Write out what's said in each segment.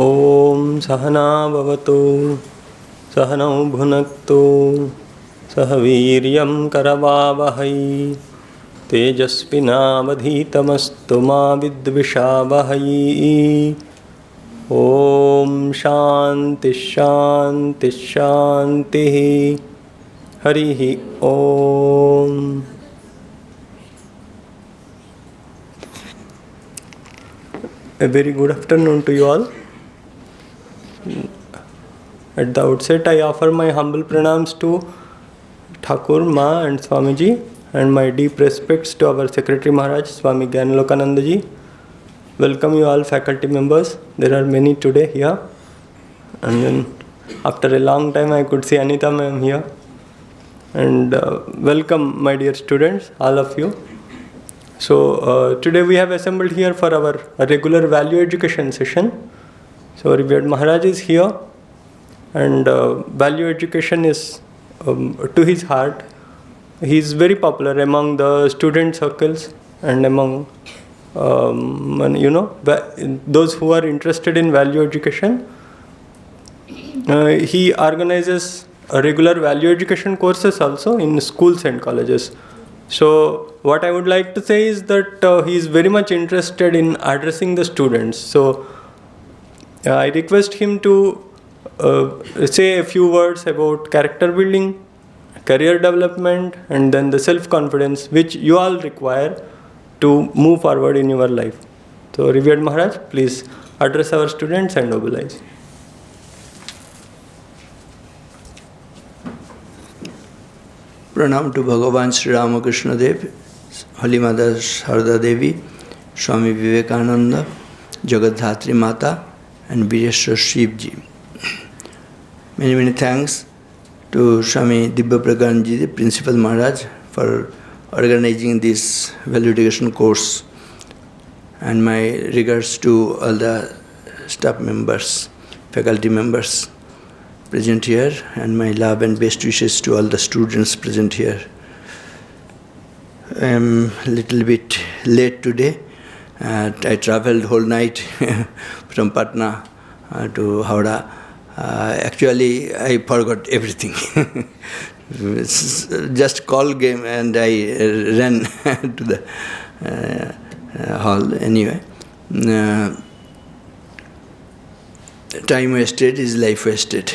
ॐ सहना भवतु सहनौ भुनक्तु सह वीर्यं करवावहै तेजस्विनावधीतमस्तु मा विद्विषावहै। ॐ शान्ति शान्ति शान्तिः। हरिः ॐ। A very good afternoon to you all. At the outset, I offer my humble pranams to Thakur, Ma and Swamiji, and my deep respects to our Secretary Maharaj, Swami Gyanalokananda ji. Welcome you all faculty members. There are many today here. And then after a long time I could see Anita ma'am here. And welcome my dear students, all of you. So today we have assembled here for our regular value education session. So Revered Maharaj is here, and value education is to his heart. He is very popular among the student circles and among those who are interested in value education. He organizes regular value education courses also in schools and colleges. So what I would like to say is that he is very much interested in addressing the students. So I request him to say a few words about character building, career development, and then the self-confidence which you all require to move forward in your life. So Revered Maharaj, please address our students and oblige. Pranam to Bhagavan Sri Ramakrishna Dev, Holy Mother Sharda Devi, Swami Vivekananda, Jagadhatri Mata, and Vireshwar Shiv Ji. Many thanks to Swami Dibya Prakan Ji, the Principal Maharaj, for organizing this value education course. And my regards to all the staff members, faculty members present here, and my love and best wishes to all the students present here. I am a little bit late today. I traveled whole night from Patna to Howrah. Actually, I forgot everything. Just call game and I ran to the hall. Anyway, time wasted is life wasted.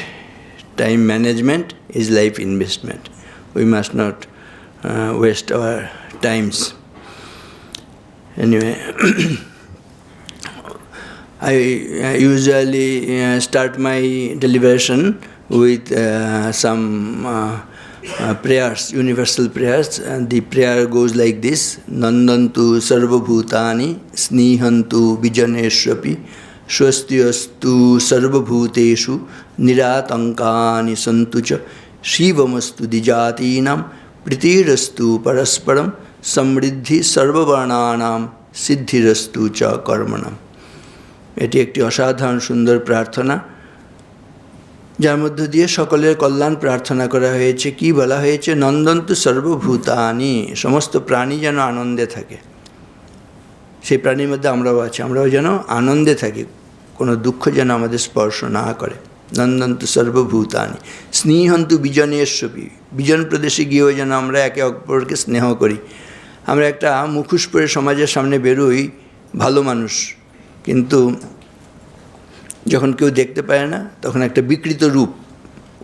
Time management is life investment. We must not waste our times. Anyway, I usually start my deliberation with some prayers, universal prayers, and the prayer goes like this: Nandantu sarva bhutani snihantu vijaneshwapi swastyastu sarva bhuteshu niratankani santucha shivamastu dijatinam pritirastu parasparam samriddhi sarvavarnanam siddhirastu cha karmanam. এটি একটি অসাধারণ সুন্দর প্রার্থনা, যার মধ্য দিয়ে সকলের কল্যাণ প্রার্থনা করা হয়েছে। কি বলা হয়েছে? নন্দন্তু সর্বভূতানি, সমস্ত প্রাণী যেন আনন্দে থাকে। সেই প্রাণীর মধ্যে আমরাও আছি, আমরাও যেন আনন্দে থাকি, কোনো দুঃখ যেন আমাদের স্পর্শ না করে। নন্দন্তু সর্বভূতানি স্নেহন্তু বিজনেশ্বপি, বিজন প্রদেশে গিয়েও যেন আমরা একে অপরকে স্নেহ করি। আমরা একটা মুখোশ পরে সমাজের সামনে বেরোই ভালো মানুষ, কিন্তু যখন কেউ দেখতে পায় না তখন একটা বিকৃত রূপ।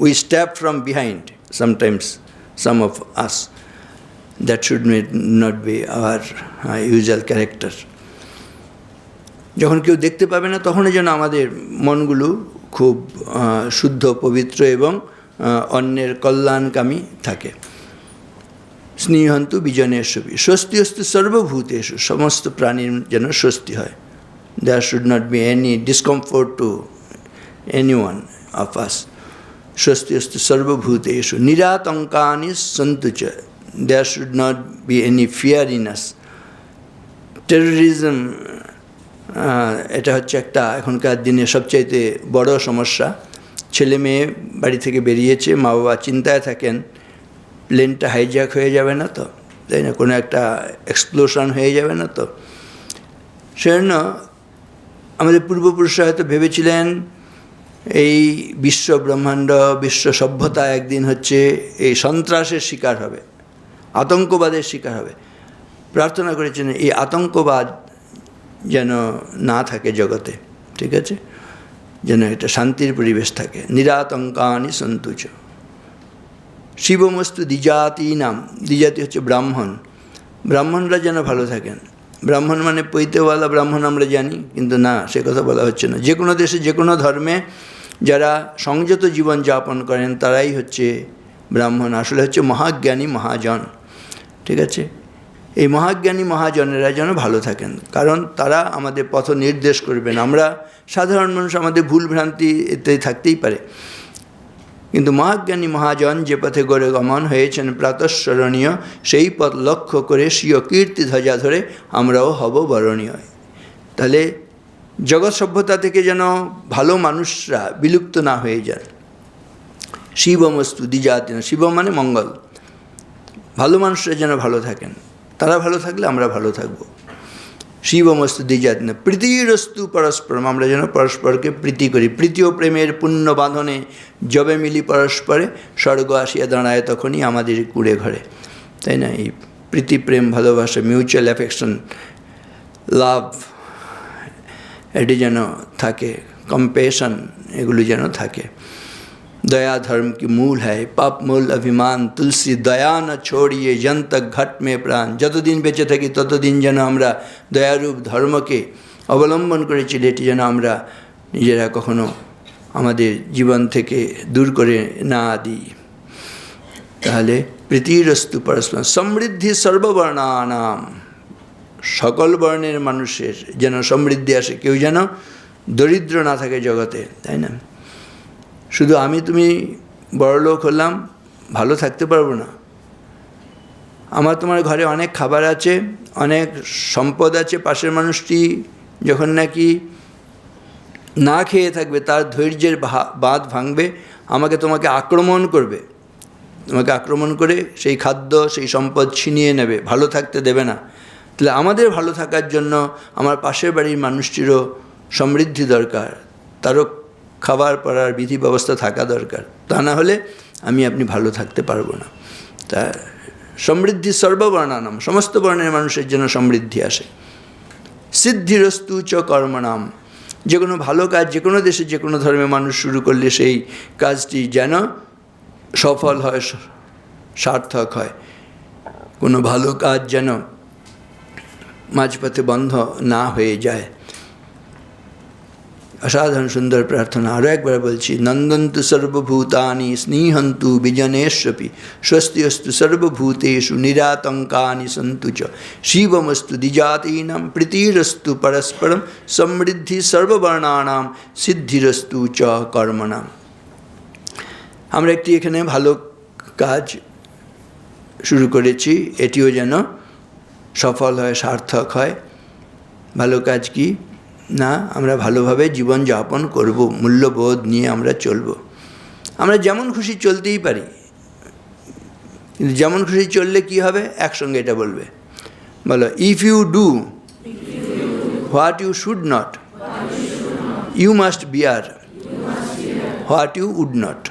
We step from behind sometimes, some of us. That should not be hour usual character. যখন কেউ দেখতে পাবে না তখনই যেন আমাদের মনগুলো খুব শুদ্ধ, পবিত্র এবং অন্যের কল্যাণকামী থাকে। স্নেহন্তু বিজনেশ্বপি স্বস্তি অস্তু সর্বভূতেষু, সমস্ত প্রাণীর যেন স্বস্তি হয়। There should not be any discomfort to anyone of us. Swastyastu sarvabhuteshu niratankani santucha. There should not be any fear in us. Terrorism, এটা হচ্ছে একটা এখনকার দিনে সবচাইতে বড় সমস্যা। ছেলে মেয়ে বাড়ি থেকে বেরিয়েছে, মা বাবা চিন্তায় থাকেন প্লেনটা হাইজ্যাক হয়ে যাবে না তো, তাই না, কোনো একটা এক্সপ্লোশন হয়ে যাবে না তো। সেজন্য আমাদের পূর্বপুরুষরা হয়তো ভেবেছিলেন এই বিশ্ব ব্রহ্মাণ্ড বিশ্ব সভ্যতা একদিন হচ্ছে এই সন্ত্রাসের শিকার হবে, আতঙ্কবাদের শিকার হবে। প্রার্থনা করেছেন এই আতঙ্কবাদ যেন না থাকে জগতে, ঠিক আছে, যেন একটা শান্তির পরিবেশ থাকে। নিরাতঙ্কানি সন্তুচ শিবমস্তু দ্বিজাতি নাম, দ্বিজাতি হচ্ছে ব্রাহ্মণ, ব্রাহ্মণরা যেন ভালো থাকেন। ব্রাহ্মণ মানে পৈতেওয়ালা ব্রাহ্মণ আমরা জানি, কিন্তু না, সে কথা বলা হচ্ছে না। যে কোনো দেশে যে কোনো ধর্মে যারা সংযত জীবন যাপন করেন তারাই হচ্ছে ব্রাহ্মণ, আসলে হচ্ছে মহাজ্ঞানী মহাজন, ঠিক আছে। এই মহাজ্ঞানী মহাজনেরা যেন ভালো থাকেন, কারণ তারা আমাদের পথ নির্দেশ করবেন। আমরা সাধারণ মানুষ, আমাদের ভুল ভ্রান্তি এতে থাকতেই পারে, কিন্তু মহাজ্ঞানী মহাজন যে পথে গড়ে গমন হয়েছেন প্রাতঃস্মরণীয়, সেই পথ লক্ষ্য করে স্বীয় কীর্তি ধ্বজা ধরে আমরাও হব বরণীয়। তাহলে জগৎ সভ্যতা থেকে যেন ভালো মানুষরা বিলুপ্ত না হয়ে যায়। শিবমস্তু দ্বিজাতি, শিব মানে মঙ্গল, ভালো মানুষরা যেন ভালো থাকেন, তারা ভালো থাকলে আমরা ভালো থাকব। শিবমস্তু দ্বিজাতি না প্রীতিরস্তু পরস্পরম, আমরা যেন পরস্পরকে প্রীতি করি। প্রীতি ও প্রেমের পুণ্য বাঁধনে যবে মিলি পরস্পরে, স্বর্গ আসিয়া দাঁড়ায় তখনই আমাদের কুড়ে ঘরে, তাই না। এই প্রীতি প্রেম ভালোবাসা, মিউচুয়াল অ্যাফেকশন, লাভ, এটি যেন থাকে, কম্পেশন, এগুলো যেন থাকে। दया धर्म की मूल है, पाप मूल अभिमान, तुलसी दया न छोड़िए जन तक घट में प्राण। যতদিন বেঁচে থাকি ততদিন যেন আমরা দয়ারূপ ধর্মকে অবলম্বন করে চলি, এটি যেন আমরা নিজেরা কখনো আমাদের জীবন থেকে দূর করে না দিই। তাহলে প্রীতিরস্তু পরস্পর সমৃদ্ধি সর্ববর্ণানাম, সকল বর্ণের মানুষের যেন সমৃদ্ধি আসে, কেউ যেন দরিদ্র না থাকে জগতে, তাই না। শুধু আমি তুমি বড়লোক হলাম, ভালো থাকতে পারবো না। আমার তোমার ঘরে অনেক খাবার আছে, অনেক সম্পদ আছে, পাশের মানুষটি যখন নাকি না খেয়ে থাকবে, তার ধৈর্যের বাঁধ ভাঙবে, তোমাকে আক্রমণ করবে, তোমাকে আক্রমণ করে সেই খাদ্য সেই সম্পদ ছিনিয়ে নেবে, ভালো থাকতে দেবে না। তাহলে আমাদের ভালো থাকার জন্য আমার পাশের বাড়ির মানুষটিরও সমৃদ্ধি দরকার, তারও খাবার পরার বিধি ব্যবস্থা থাকা দরকার, তা না হলে আপনি ভালো থাকতে পারবো না। তা সমৃদ্ধি সর্ববর্ণানাম, সমস্ত বর্ণের মানুষের জন্য সমৃদ্ধি আসে। সিদ্ধিরস্তু চ কর্মণাম, যে কোনো ভালো কাজ যে কোনো দেশে যে কোনো ধর্মে মানুষ শুরু করলে সেই কাজটি যেন সফল হয়, সার্থক হয়। কোনো ভালো কাজ যেন মাঝপথে বন্ধ না হয়ে যায়। অসাধারণ সুন্দর প্রার্থনা, আরও একবার বলছি। নন্দন্তু সর্বভূতানি স্নিহন্তু বিজনেশ্বপি স্বস্তিস্তু সর্বভূতেষু নিরাতঙ্কানি সন্তু চ শিবমস্তু দ্বিজাতীনাম প্রীতিরস্তু পরস্পরম সমৃদ্ধি সর্ববর্ণানাম সিদ্ধিরস্তু চ কর্মণাম। আমরা একটি এখানে ভালো কাজ শুরু করেছি, এটিও যেন সফল হয়, সার্থক হয়। ভালো কাজ কি না, আমরা ভালোভাবে জীবন যাপন করব, মূল্যবোধ নিয়ে আমরা চলব। আমরা যেমন খুশি চলতেই পারি, কিন্তু যেমন খুশি চললে কি হবে, একসঙ্গে এটা বলবে, বলো, if you do what you should not, you must bear what you would not.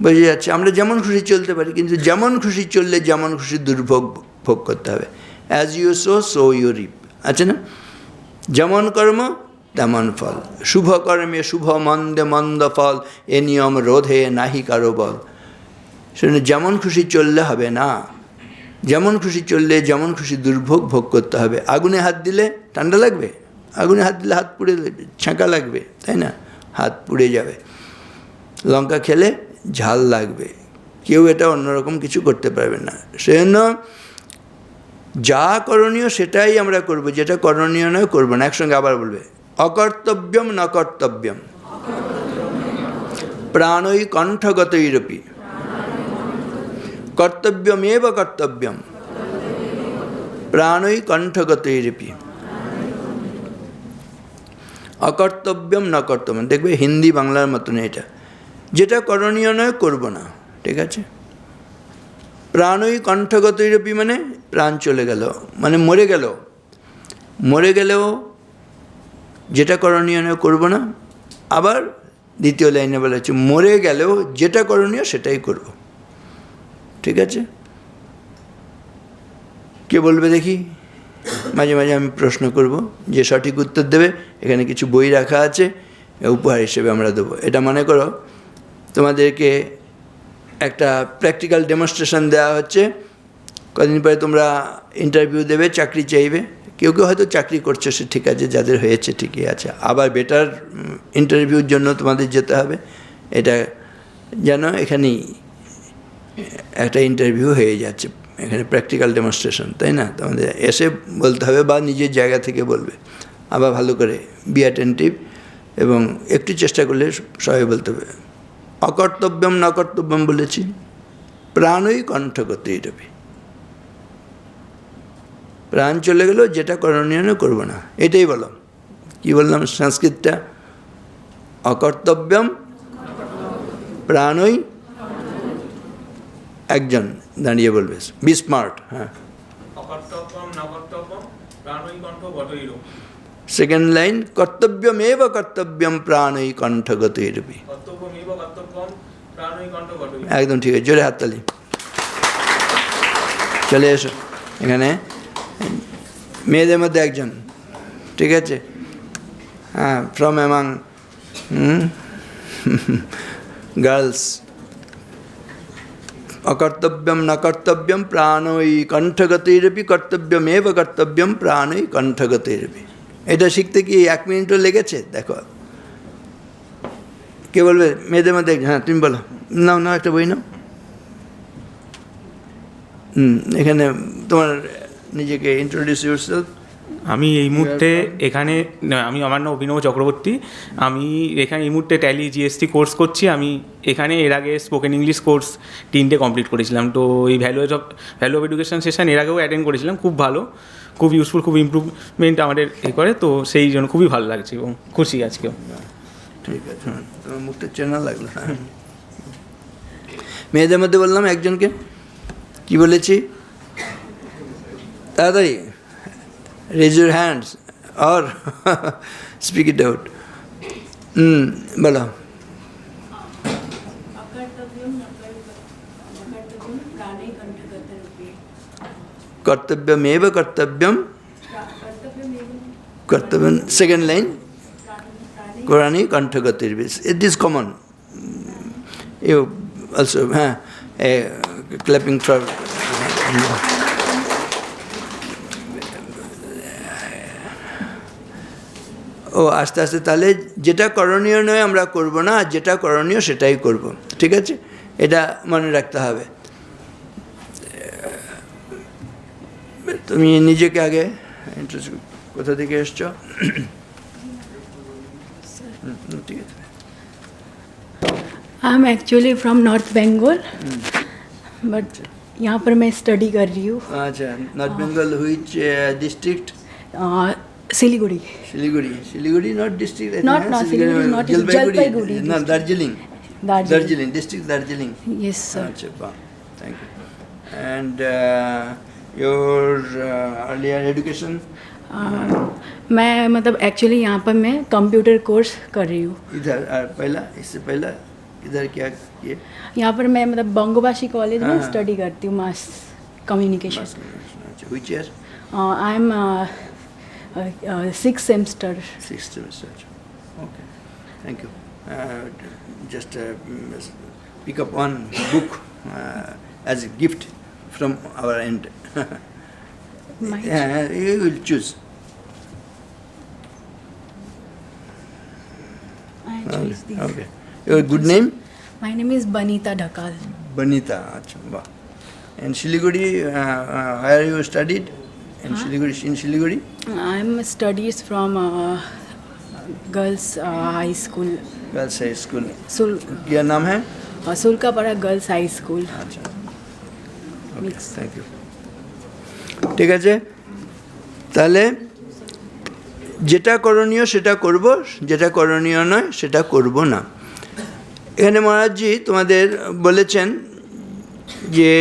বোঝা যাচ্ছে, আমরা যেমন খুশি চলতে পারি, কিন্তু যেমন খুশি চললে যেমন খুশি দুর্ভোগ ভোগ করতে হবে। As you sow you reap, আছে না। যেমন কর্ম তেমন ফল, শুভ কর্মে শুভ, মন্দে মন্দ ফল, এ নিয়ম রোধে নাহি কারো বল। সেজন্য যেমন খুশি চললে হবে না, যেমন খুশি চললে যেমন খুশি দুর্ভোগ ভোগ করতে হবে। আগুনে হাত দিলে ঠান্ডা লাগবে, আগুনে হাত দিলে হাত পুড়ে ছ্যাঁকা লাগবে, তাই না, হাত পুড়ে যাবে। লঙ্কা খেলে ঝাল লাগবে, কেউ এটা অন্যরকম কিছু করতে পারবে না। সেজন্য যা করণীয় সেটাই আমরা করব, যেটা করণীয় নয় করবো না। একসঙ্গে আবার বলবে, অকর্তব্যম ন কর্তব্যম প্রাণৈ কণ্ঠগতৈরপি কর্তব্যমেব কর্তব্যম প্রাণৈ কণ্ঠগতৈরপি। অকর্তব্যম ন কর্তব্যম, দেখবে হিন্দি বাংলার মতন এটা, যেটা করণীয় নয় করব না, ঠিক আছে। প্রাণই কণ্ঠগতৈরপি মানে প্রাণ চলে গেল, মানে মরে গেলেও যেটা করণীয় নয় করব না। আবার দ্বিতীয় লাইনে বলা হচ্ছে মরে গেলেও যেটা করণীয় সেটাই করব। ঠিক আছে, কে বলবে দেখি? মাঝে মাঝে আমি প্রশ্ন করব, যে সঠিক উত্তর দেবে এখানে কিছু বই রাখা আছে, উপহার হিসেবে আমরা দেবো। এটা মনে করো তোমাদেরকে একটা প্র্যাকটিক্যাল ডেমনস্ট্রেশন দেওয়া হচ্ছে, কদিন পরে তোমরা ইন্টারভিউ দেবে, চাকরি চাইবে। কেউ কেউ হয়তো চাকরি করছে, সে ঠিক আছে, যাদের হয়েছে ঠিকই আছে। আবার বেটার ইন্টারভিউর জন্য তোমাদের যেতে হবে। এটা যেন এখানেই একটা ইন্টারভিউ হয়ে যাচ্ছে, এখানে প্র্যাকটিক্যাল ডেমনস্ট্রেশন, তাই না? তোমাদের এসে বলতে হবে বা নিজের জায়গা থেকে বলবে। আবার ভালো করে বি অ্যাটেন্টিভ এবং একটু চেষ্টা করলে সবাই বলতে হবে। অকর্তব্যম ন কর্তব্যম বলেছি, প্রাণই কণ্ঠগতি রবি। প্রাণ চলে গেল, যেটা করণীয় না করবো না, এটাই বলো। কি বললাম সংস্কৃতটা? অকর্তব্যম প্রাণই, একজন দাঁড়িয়ে বলবে, বি স্মার্ট। হ্যাঁ, সেকেন্ড লাইন, কর্তব্যমেব কর্তব্যম প্রাণই কণ্ঠগতিরবি। একদম ঠিক আছে, জোরে হাততালি। চলে এসো এখানে, মেয়েদের মধ্যে একজন, ঠিক আছে? হ্যাঁ, ফ্রম অ্যামাং গার্লস। অকর্তব্যম ন কর্তব্যম প্রাণই কণ্ঠগতিরবি, কর্তব্যমেব কর্তব্যম প্রাণই কণ্ঠগতিরবি। এটা শিখতে কি 1 মিনিটও লেগেছে? দেখো, কে বলবে মেয়েদের মধ্যে? হ্যাঁ, তুমি বলো। নাও নাও, একটা বই নাও। এখানে তোমার নিজেকে ইন্ট্রোডিউস ইউরসেলফ। আমি এই মুহূর্তে এখানে, আমি, আমার নাম অভিনব চক্রবর্তী। আমি এখানে এই মুহূর্তে ট্যালি জিএসটি কোর্স করছি। আমি এখানে এর আগে স্পোকেন ইংলিশ কোর্স 3টে কমপ্লিট করেছিলাম। তো এই ভ্যালু অফ এডুকেশন সেশন এর আগেও অ্যাটেন্ড করেছিলাম, খুব ভালো, খুব ইউজফুল, খুব ইমপ্রুভমেন্ট আমাদের করে। তো সেই জন্য খুবই ভালো লাগছে এবং খুশি আজকেও। ঠিক আছে, তোমার মুখটা চেনা লাগলো। হ্যাঁ, মেয়েদের মধ্যে বললাম একজনকে, কি বলেছি? তাড়াতাড়ি raise your hands or speak it out. বলো। কর্তব্যমেব কর্তব্যম, কর্তব্যম, সেকেন্ড লাইন, প্রাণী কণ্ঠগতিরবি। It is common. You also, হ্যাঁ, clapping for ও আস্তে আস্তে। তাহলে যেটা করণীয় নয় আমরা করব না, আর যেটা করণীয় সেটাই করব। ঠিক আছে, এটা মনে রাখতে হবে। তুমি নিজেকে আগে, কোথা থেকে এসছো? ঠিক আছে। I am actually from north Bengal, but यहाँ पर मैं स्टडी कर रही हूँ। আচ্ছা, north Bengal, which district? Siliguri. Siliguri. Siliguri not district? Not Siliguri, not Jalpaiguri না, district. Darjeeling. Darjeeling. Darjeeling district, Darjeeling. Yes, sir. আচ্ছা, বাহ, thank you. And your earlier education? मैं मतलब एक्चुअली यहाँ पर मैं कंप्यूटर कोर्स कर रही हूँ। इधर पहला, इससे पहला इधर क्या किए? यहाँ पर मैं मतलब बंगोबाशी कॉलेज में हाँ। स्टडी करती हूँ, mass communication. Which year? I am 6th semester. 6th semester. Okay, thank you. Just pick up one book as a gift from our end. My You will choose. I choose these. Okay. Your good name? My name is Banita Dhakal. Banita. Achha, wow. And Siliguri, where you studied? In Siliguri. In Siliguri? I'm studies from girls high school. Girls High School. क्या नाम है? Sulkapara girls high school. अच्छा, Mix. Thank you. ঠিক আছে, তাহলে যেটা করণীয় সেটা করব, যেটা করণীয় নয় সেটা করব না। এখানে মহারাজজি তোমাদের বলেছেন যে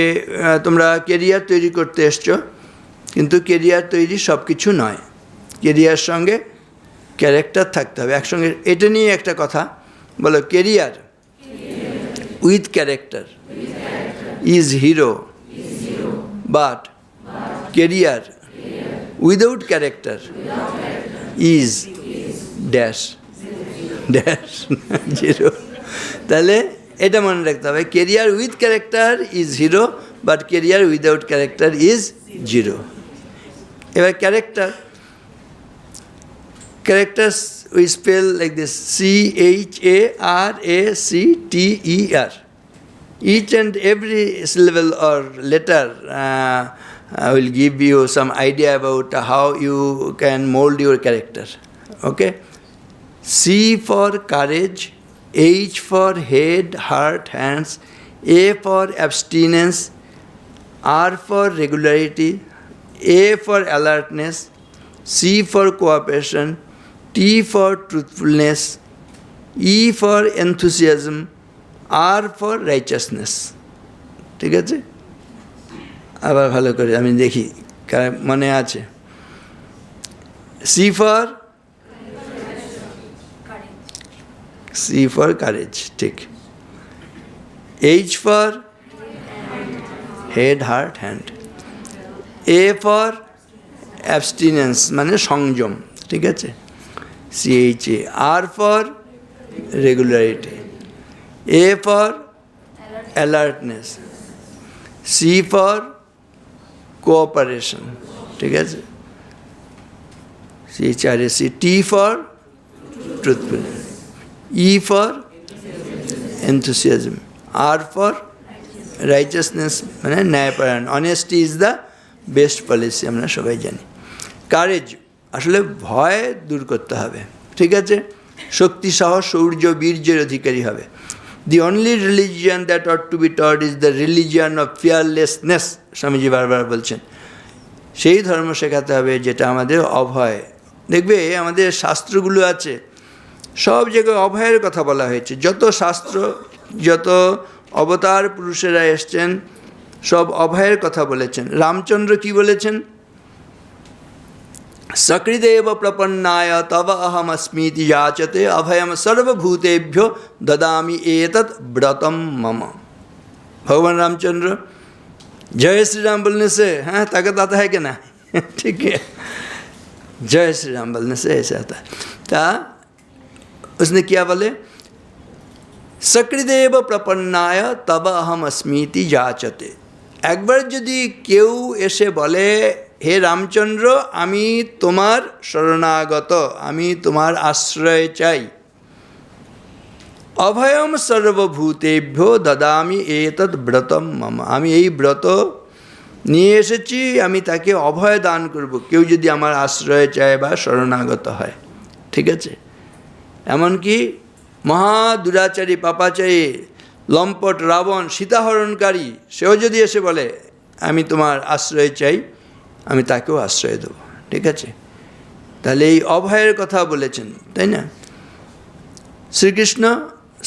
তোমরা কেরিয়ার তৈরি করতে এসছো, কিন্তু কেরিয়ার তৈরি সব কিছু নয়। কেরিয়ার সঙ্গে ক্যারেক্টার থাকতে হবে একসঙ্গে। এটা নিয়ে একটা কথা বলো, career with character is hero, but career without character is dash dash zero. তাহলে এটা মনে রাখতে হবে, career with character is hero, but career without character is zero. এবার character, characters we spell like this, CHARACTER. Each and every syllable or letter will give you some idea about how you can mold your character. Okay? C for courage, H for head, heart, hands, A for abstinence, R for regularity, A for alertness, C for cooperation, T for truthfulness, E for enthusiasm, R for righteousness. ঠিক আছে? আবার ভালো করে আমি দেখি মনে আছে। C for courage, ঠিক। H for head, heart, hand. A for abstinence মানে সংযম, ঠিক আছে, CHA. R for regularity, A for alertness, C for cooperation, ঠিক আছে, CHRAC. T for truthfulness, E for enthusiasm, R for righteousness মানে ন্যায়পরায়ণ। Honesty is the best policy, আমরা সবাই জানি। কারেজ আসলে ভয় দূর করতে হবে, ঠিক আছে, শক্তি, সাহস, শৌর্য, বীর্যের অধিকারী হবে। The only religion that ought to be taught is the religion of fearlessness, Swamiji বারবার বলছেন। সেই ধর্ম শেখাতে হবে যেটা আমাদের অভয়। দেখবে আমাদের শাস্ত্রগুলো আছে, সব জায়গায় অভয়ের কথা বলা হয়েছে। যত শাস্ত্র, যত অবতার পুরুষেরা এসছেন, সব অভয়ের কথা বলেছেন। রামচন্দ্র কি বলেছেন? সকৃদেব প্রপন্নায় তব অহম अस्मीति যাচতে অভয়ম সর্বভূতেভ্যো দদামি এতৎ ব্রতম মম। भगवान रामचंद्र जय श्री राम बोलने से हाँ ताकत आता है कि ना? ठीक है, जय श्री राम बोलने से ऐसा आता है। ता उसने क्या बोले? সকৃদেব প্রপন্নায় তব অহম अस्मीति যাচতে। একবার যদি কেউ এসে বলে, হে রামচন্দ্র, আমি তোমার শরণাগত, আমি তোমার আশ্রয় চাই, অভয়ম সর্বভূতেভ্যো দদামি এতৎ ব্রতম মম, আমি এই ব্রত নিয়ে এসেছি, আমি তাকে অভয় দান করব কেউ যদি আমার আশ্রয় চায় বা শরণাগত হয়, ঠিক আছে। এমনকি মহা দুরাচারী, পাপাচারী, লম্পট রাবণ, সীতাহরণকারী, সেও যদি এসে বলে আমি তোমার আশ্রয় চাই, আমি তাকেও আশ্রয় দেব, ঠিক আছে। তাহলে এই অভয়ের কথা বলেছেন, তাই না? শ্রীকৃষ্ণ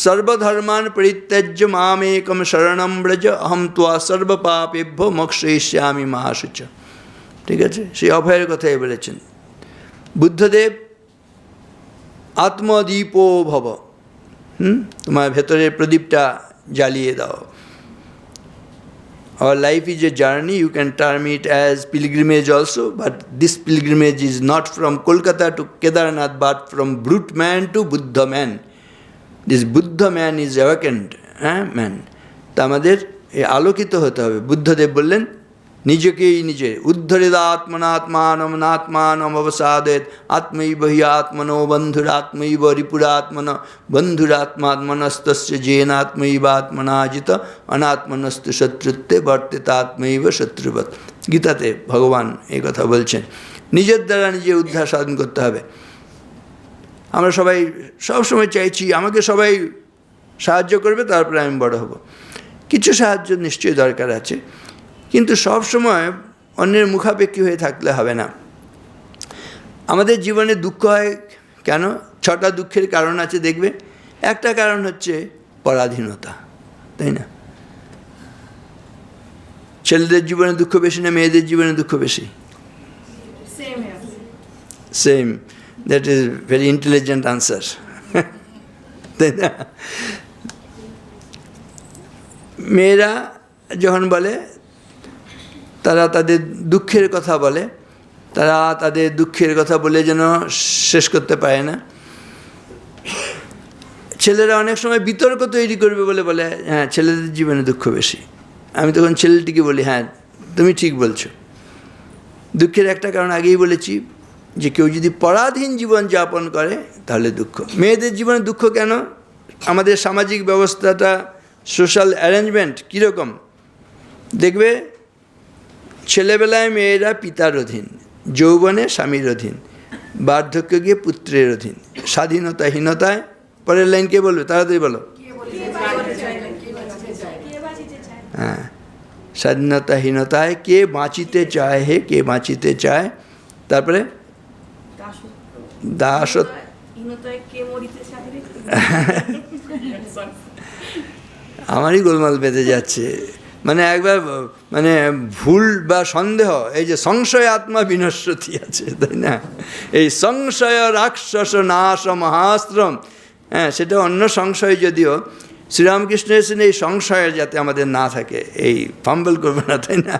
সর্বধর্মান পরিত্যাজ্য মামেকম শরণম ব্রজ অহম ত্বা সর্বপাপেভ্যো মোক্ষয়িষ্যামি মা শুচ, ঠিক আছে, সেই অভয়ের কথাই বলেছেন। বুদ্ধদেব আত্মদীপো ভব, তোমার ভেতরের প্রদীপটা জ্বালিয়ে দাও। Our life is a journey, you can term it as pilgrimage also, but this pilgrimage is not from Kolkata to Kedarnath, but from brute man to Buddha man. This Buddha man is awakened man. তা আমাদের আলোকিত হতে হবে। বুদ্ধদেব বললেন, নিজকেই নিজে উদ্ধরেদ আত্মনাত্মানম নাত্মানম অবসাদেত আত্মৈব হি আত্মনো বন্ধুরাত্মৈব রিপুরাত্মন বন্ধুরাত্মাত্মনস্তস্য জেনাত্মৈবাত্মনাজিত অনাত্মনস্তু শত্রুত্বে বর্তেতাত্মৈব শত্রুবৎ। গীতাতে ভগবান এই কথা বলছেন। নিজের দ্বারা নিজে উদ্ধার সাধন করতে হবে। আমরা সবাই সবসময় চাইছি আমাকে সবাই সাহায্য করবে, তারপরে আমি বড় হব। কিছু সাহায্য নিশ্চয়ই দরকার আছে, কিন্তু সব সময় অন্যের মুখাপেক্ষী হয়ে থাকলে হবে না। আমাদের জীবনে দুঃখ হয় কেন? 6টা দুঃখের কারণ আছে, দেখবে। একটা কারণ হচ্ছে পরাধীনতা, তাই না? ছেলেদের জীবনে দুঃখ বেশি না মেয়েদের জীবনে দুঃখ বেশি? Same. That is very intelligent answer, তাই না? মেয়েরা যখন বলে, তারা তাদের দুঃখের কথা বলে, তারা তাদের দুঃখের কথা বলে যেন শেষ করতে পারে না। ছেলেরা অনেক সময় বিতর্ক তৈরি করবে বলে বলে, হ্যাঁ ছেলেদের জীবনে দুঃখ বেশি। আমি তখন ছেলেটিকে বলি, হ্যাঁ তুমি ঠিক বলছো। দুঃখের একটা কারণ আগেই বলেছি, যে কেউ যদি পরাধীন জীবন যাপন করে তাহলে দুঃখ। মেয়েদের জীবনে দুঃখ কেন? আমাদের সামাজিক ব্যবস্থাটা, সোশ্যাল অ্যারেঞ্জমেন্ট কীরকম দেখবে, ছেলেবেলায় মেয়েরা পিতার অধীন, যৌবনে স্বামীর অধীন, বার্ধক্য গিয়ে পুত্রের অধীন, স্বাধীনতাহীনতায়, পরের লাইন কে বলবে, তাড়াতাড়ি বলো। হ্যাঁ, স্বাধীনতাহীনতায় কে বাঁচিতে চায়, হে কে বাঁচিতে চায়। তারপরে দাসত্ব, আমারই গোলমাল বেঁধে যাচ্ছে। মানে একবার মানে ভুল বা সন্দেহ, এই যে সংশয় আত্মা বিনশ্বতি আছে, তাই না? এই সংশয় রাক্ষস নাশ মহাশ্রম, হ্যাঁ সেটা অন্য সংশয়, যদিও শ্রীরামকৃষ্ণ এসেছেন এই সংশয় যাতে আমাদের না থাকে, এই ফাম্বল করবে না, তাই না?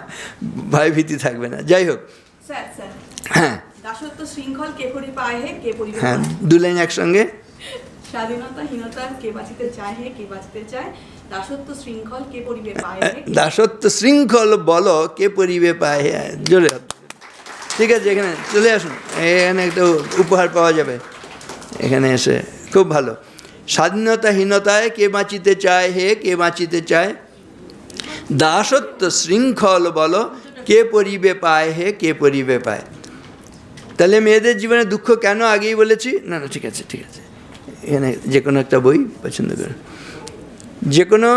ভয়ভীতি থাকবে না। যাই হোক, হ্যাঁ দাসত্ব শৃঙ্খল কে পরি পায় হে কে পরি, হ্যাঁ দু লাইন একসঙ্গে। স্বাধীনতাহীনতার কে বাঁচিতে চায় হে কে বাঁচিতে চায়, দাসত্ব শৃঙ্খল কে পরিবে পায় হে। দাসত্ব শৃঙ্খল বলো কে পরিবে পায় হে। জোরে, ঠিক আছে, এখানে চলে আসুন, এখানে একটা উপহার পাওয়া যাবে এখানে এসে, খুব ভালো। স্বাধীনতাহীনতায় কে বাঁচিতে চায় হে কে বাঁচিতে চায়, দাসত্ব শৃঙ্খল বলো কে পরিবে পায় হে কে পরিবে পায়। তাহলে মেয়েদের জীবনে দুঃখ কেন, আগেই বলেছি। না না ঠিক আছে, ঠিক আছে, এখানে যে কোনো একটা বই পছন্দ করে, যে কোনো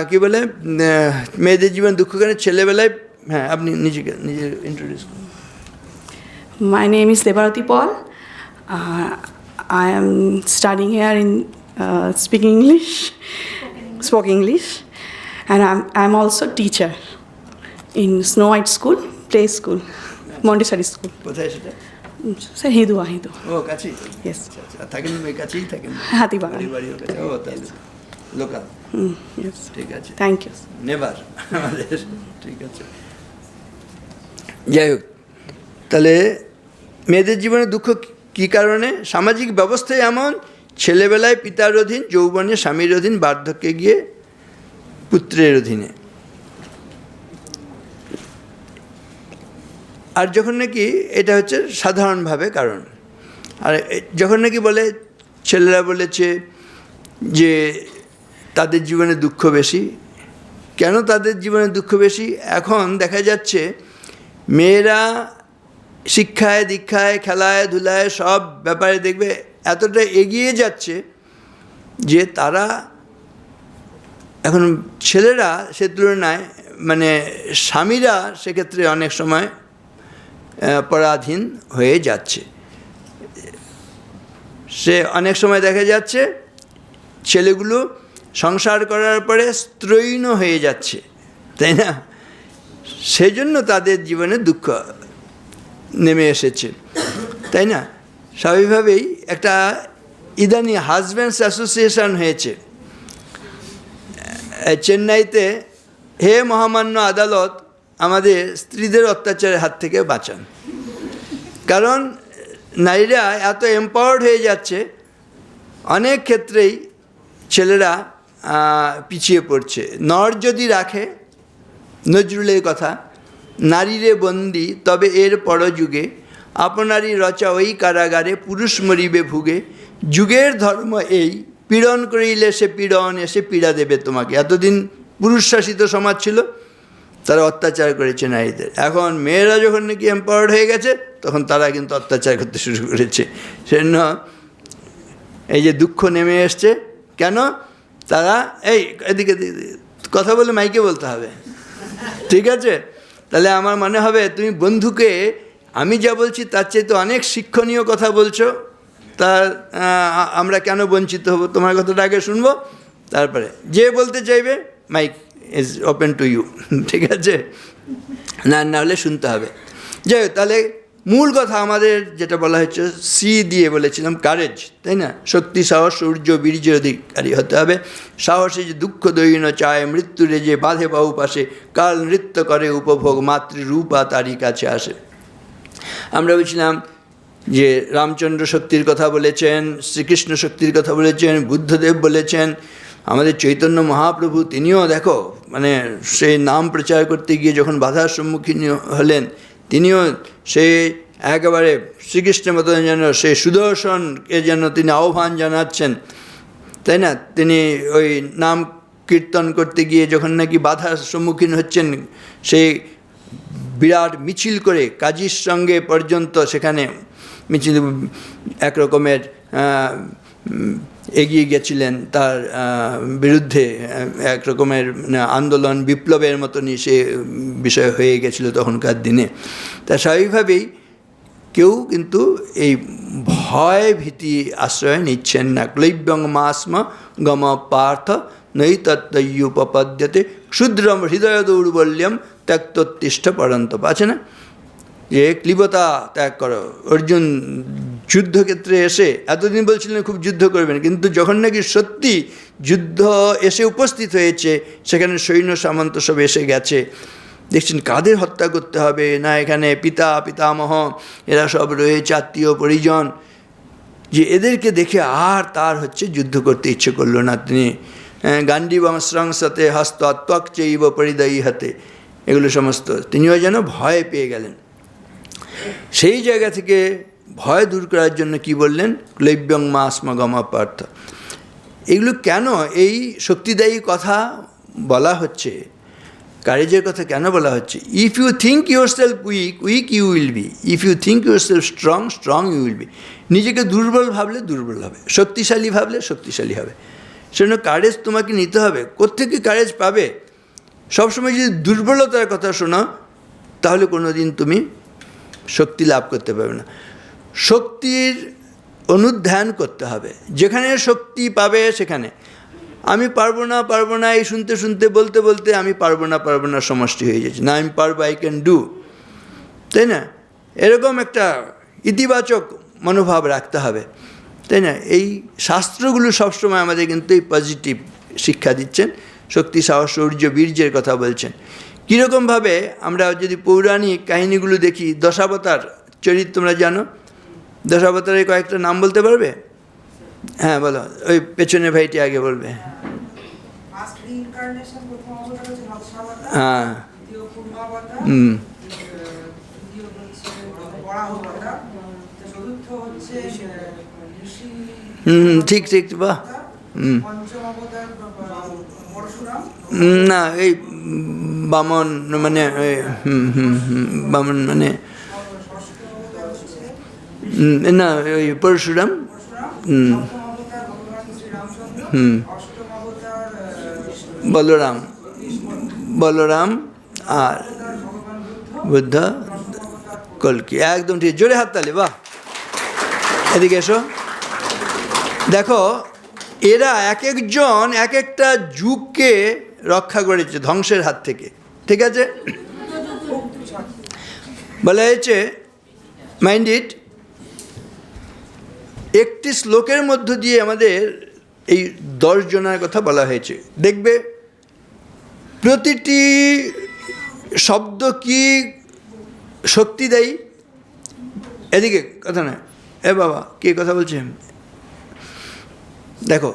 কী বলে, মেয়েদের জীবনে দুঃখ কেন ছেলেবেলায়। হ্যাঁ আপনি নিজে ইন্ট্রোডিউস করুন। My name is Debarati Paul. I am studying here in speaking English, spoken English, and I'm also teacher in Snow White School, play school, Montessori school. কোথায় সেটা? Sir, Hidu. ও কাছেই তো? Yes. আচ্ছা আচ্ছা, থাকেন ওই কাছেই থাকেন? হাতিবাগান। বাড়ির কাছে। ও তাহলে লোকাল, Yes. ঠিক আছে, Thank you. নেভার আমাদের, ঠিক আছে। যাই হোক, তাহলে মেয়েদের জীবনে দুঃখ কী কারণে? সামাজিক ব্যবস্থায় এমন, ছেলেবেলায় পিতার অধীন, যৌবনে স্বামীর অধীন, বার্ধক্যে গিয়ে পুত্রের অধীনে। আর যখন নাকি এটা হচ্ছে সাধারণভাবে কারণ, আর যখন নাকি বলে, ছেলেরা বলেছে যে তাদের জীবনে দুঃখ বেশি, কেন তাদের জীবনে দুঃখ বেশি? এখন দেখা যাচ্ছে মেয়েরা শিক্ষায় দীক্ষায় খেলায় ধুলায় সব ব্যাপারে দেখবে এতটা এগিয়ে যাচ্ছে যে তারা এখন, ছেলেরা সে তুলনায়, মানে স্বামীরা সেক্ষেত্রে অনেক সময় পরাধীন হয়ে যাচ্ছে। সে অনেক সময় দেখা যাচ্ছে ছেলেগুলো সংসার করার পরে স্ত্রৈণ হয়ে যাচ্ছে, তাই না? সেজন্য তাদের জীবনে দুঃখ নেমে এসেছে, তাই না? স্বাভাবিকভাবেই একটা ইদানি হাজব্যান্ডস অ্যাসোসিয়েশন হয়েছে চেন্নাইতে। হে মহামান্য আদালত, আমাদের স্ত্রীদের অত্যাচারের হাত থেকে বাঁচান। কারণ নারীরা এত এম্পাওয়ার্ড হয়ে যাচ্ছে, অনেক ক্ষেত্রেই ছেলেরা পিছিয়ে পড়ছে। নর যদি রাখে, নজরুলের কথা, নারীরে বন্দি তবে এর পরযুগে, আপনারই রচা ওই কারাগারে পুরুষ মরিবে ভুগে, যুগের ধর্ম এই পীড়ন করিলে সে পীড়ন এসে পীড়া দেবে তোমাকে। এতদিন পুরুষ শাসিত সমাজ ছিল, তারা অত্যাচার করেছে নারীদের। এখন মেয়েরা যখন নাকি এম্পাওয়ার্ড হয়ে গেছে, তখন তারা কিন্তু অত্যাচার করতে শুরু করেছে। সেজন্য এই যে দুঃখ নেমে এসছে, কেন? তারা এই এদিকে কথা বলে মাইকে বলতে হবে, ঠিক আছে? তাহলে আমার মনে হবে তুমি বন্ধুকে আমি যা বলছি তার চাইতে অনেক শিক্ষণীয় কথা বলছো, তার আমরা কেন বঞ্চিত হব? তোমার কথাটা আগে শুনবো, তারপরে যে বলতে চাইবে mike is open to you, ঠিক আছে? না হলে শুনতে হবে। যাই হোক, তাহলে মূল কথা আমাদের যেটা বলা হচ্ছে সি দিয়ে বলেছিলাম কারেজ, তাই না? শক্তি, সাহস, শৌর্য, বীর্যের অধিকারী হতে হবে। সাহসে যে দুঃখ দৈন্য চায়, মৃত্যুরে যে বাঁধে বাহু পাশে, কাল নৃত্য করে উপভোগ, মাতৃরূপা তারই কাছে আসে। আমরা বলছিলাম যে রামচন্দ্র শক্তির কথা বলেছেন, শ্রীকৃষ্ণ শক্তির কথা বলেছেন, বুদ্ধদেব বলেছেন, আমাদের চৈতন্য মহাপ্রভু তিনিও দেখো মানে সেই নাম প্রচার করতে গিয়ে যখন বাধার সম্মুখীন হলেন, তিনিও সে একেবারে শ্রীকৃষ্ণের মতন যেন সে সুদর্শনকে যেন তিনি আহ্বান জানাচ্ছেন, তাই না? তিনি ওই নাম কীর্তন করতে গিয়ে যখন নাকি বাধার সম্মুখীন হচ্ছেন, সেই বিরাট মিছিল করে কাজীর সঙ্গে পর্যন্ত সেখানে মিছিল এক রকমের এগিয়ে গেছিলেন তার বিরুদ্ধে, এক রকমের আন্দোলন বিপ্লবের মতনই সে বিষয় হয়ে গেছিল তখনকার দিনে। তা স্বাভাবিকভাবেই কেউ কিন্তু এই ভয় ভীতি আশ্রয় নিচ্ছেন না। ক্লৈব্যং মাস্ম গম পার্থ নৈ তত্তয়ুপপদ্যতে ক্ষুদ্রম হৃদয় দৌর্বল্যম ত্যক্তোত্তিষ্ঠ পরন্তপ। আছে না যে ক্লীবতা ত্যাগ করো। অর্জুন যুদ্ধক্ষেত্রে এসে এতদিন বলছিলেন খুব যুদ্ধ করবেন, কিন্তু যখন নাকি সত্যি যুদ্ধ এসে উপস্থিত হয়েছে, সেখানে সৈন্য সামন্ত সব এসে গেছে, দেখছেন কাদের হত্যা করতে হবে না, এখানে পিতা পিতামহ এরা সব রয়েছে, আত্মীয় পরিজন, যে এদেরকে দেখে আর তার হচ্ছে যুদ্ধ করতে ইচ্ছে করলো না। তিনি গান্ডীবং স্রংসতে হস্ত ত্বক চৈব পরিদয়ী হাতে, এগুলো সমস্ত তিনিও যেন ভয় পেয়ে গেলেন। সেই জায়গা থেকে ভয় দূর করার জন্য কি বললেন? ক্লৈব্যং মাস্ম গম পার্থ। এগুলো কেন এই শক্তিদায়ী কথা বলা হচ্ছে, কারেজের কথা কেন বলা হচ্ছে? If you think yourself weak, weak you will be. If you think yourself strong, strong you will be. নিজেকে দুর্বল ভাবলে দুর্বল হবে, শক্তিশালী ভাবলে শক্তিশালী হবে। সেজন্য কারেজ তোমাকে নিতে হবে। কোত্থেকে কারেজ পাবে? সবসময় যদি দুর্বলতার কথা শোনো, তাহলে কোনো দিন তুমি শক্তি লাভ করতে পারবে না। শক্তির অনুধ্যান করতে হবে। যেখানে শক্তি পাবে সেখানে আমি পারবো না এই শুনতে শুনতে বলতে বলতে আমি পারবো না সমষ্টি হয়ে যাচ্ছে। না আমি পারবো, আই ক্যান ডু, তাই না? এরকম একটা ইতিবাচক মনোভাব রাখতে হবে, তাই না? এই শাস্ত্রগুলো সবসময় আমাদের কিন্তু এই পজিটিভ শিক্ষা দিচ্ছেন। শক্তি, সাহস, শৌর্য, বীর্যের কথা বলছেন। কীরকমভাবে আমরা যদি পৌরাণিক কাহিনীগুলো দেখি, দশাবতার চরিত্র তোমরা জানো, দশাবতারের কয়েকটা নাম বলতে পারবে? হ্যাঁ বলো, ওই পেছনে ভাইটি আগে বলবে। হ্যাঁ ঠিক ঠিক, বাহ। না এই বামন মানে বামন মানে না ওই পরশুরাম, বলরাম আর বুদ্ধ, কল্কি। একদম ঠিক, জোরে হাততালি, বাহ। এদিকে এসো, দেখো এরা এক একজন এক একটা যুগকে রক্ষা করেছে ধ্বংসের হাত থেকে, ঠিক আছে? বলা হয়েছে, মাইন্ড ইট, একটি শ্লোকের মধ্য দিয়ে আমাদের এই 10 জনের কথা বলা হয়েছে। দেখবে প্রতিটি শব্দ কি শক্তি দেয়। এদিকে কথা না, এ বাবা কে কথা বলছে? দেখো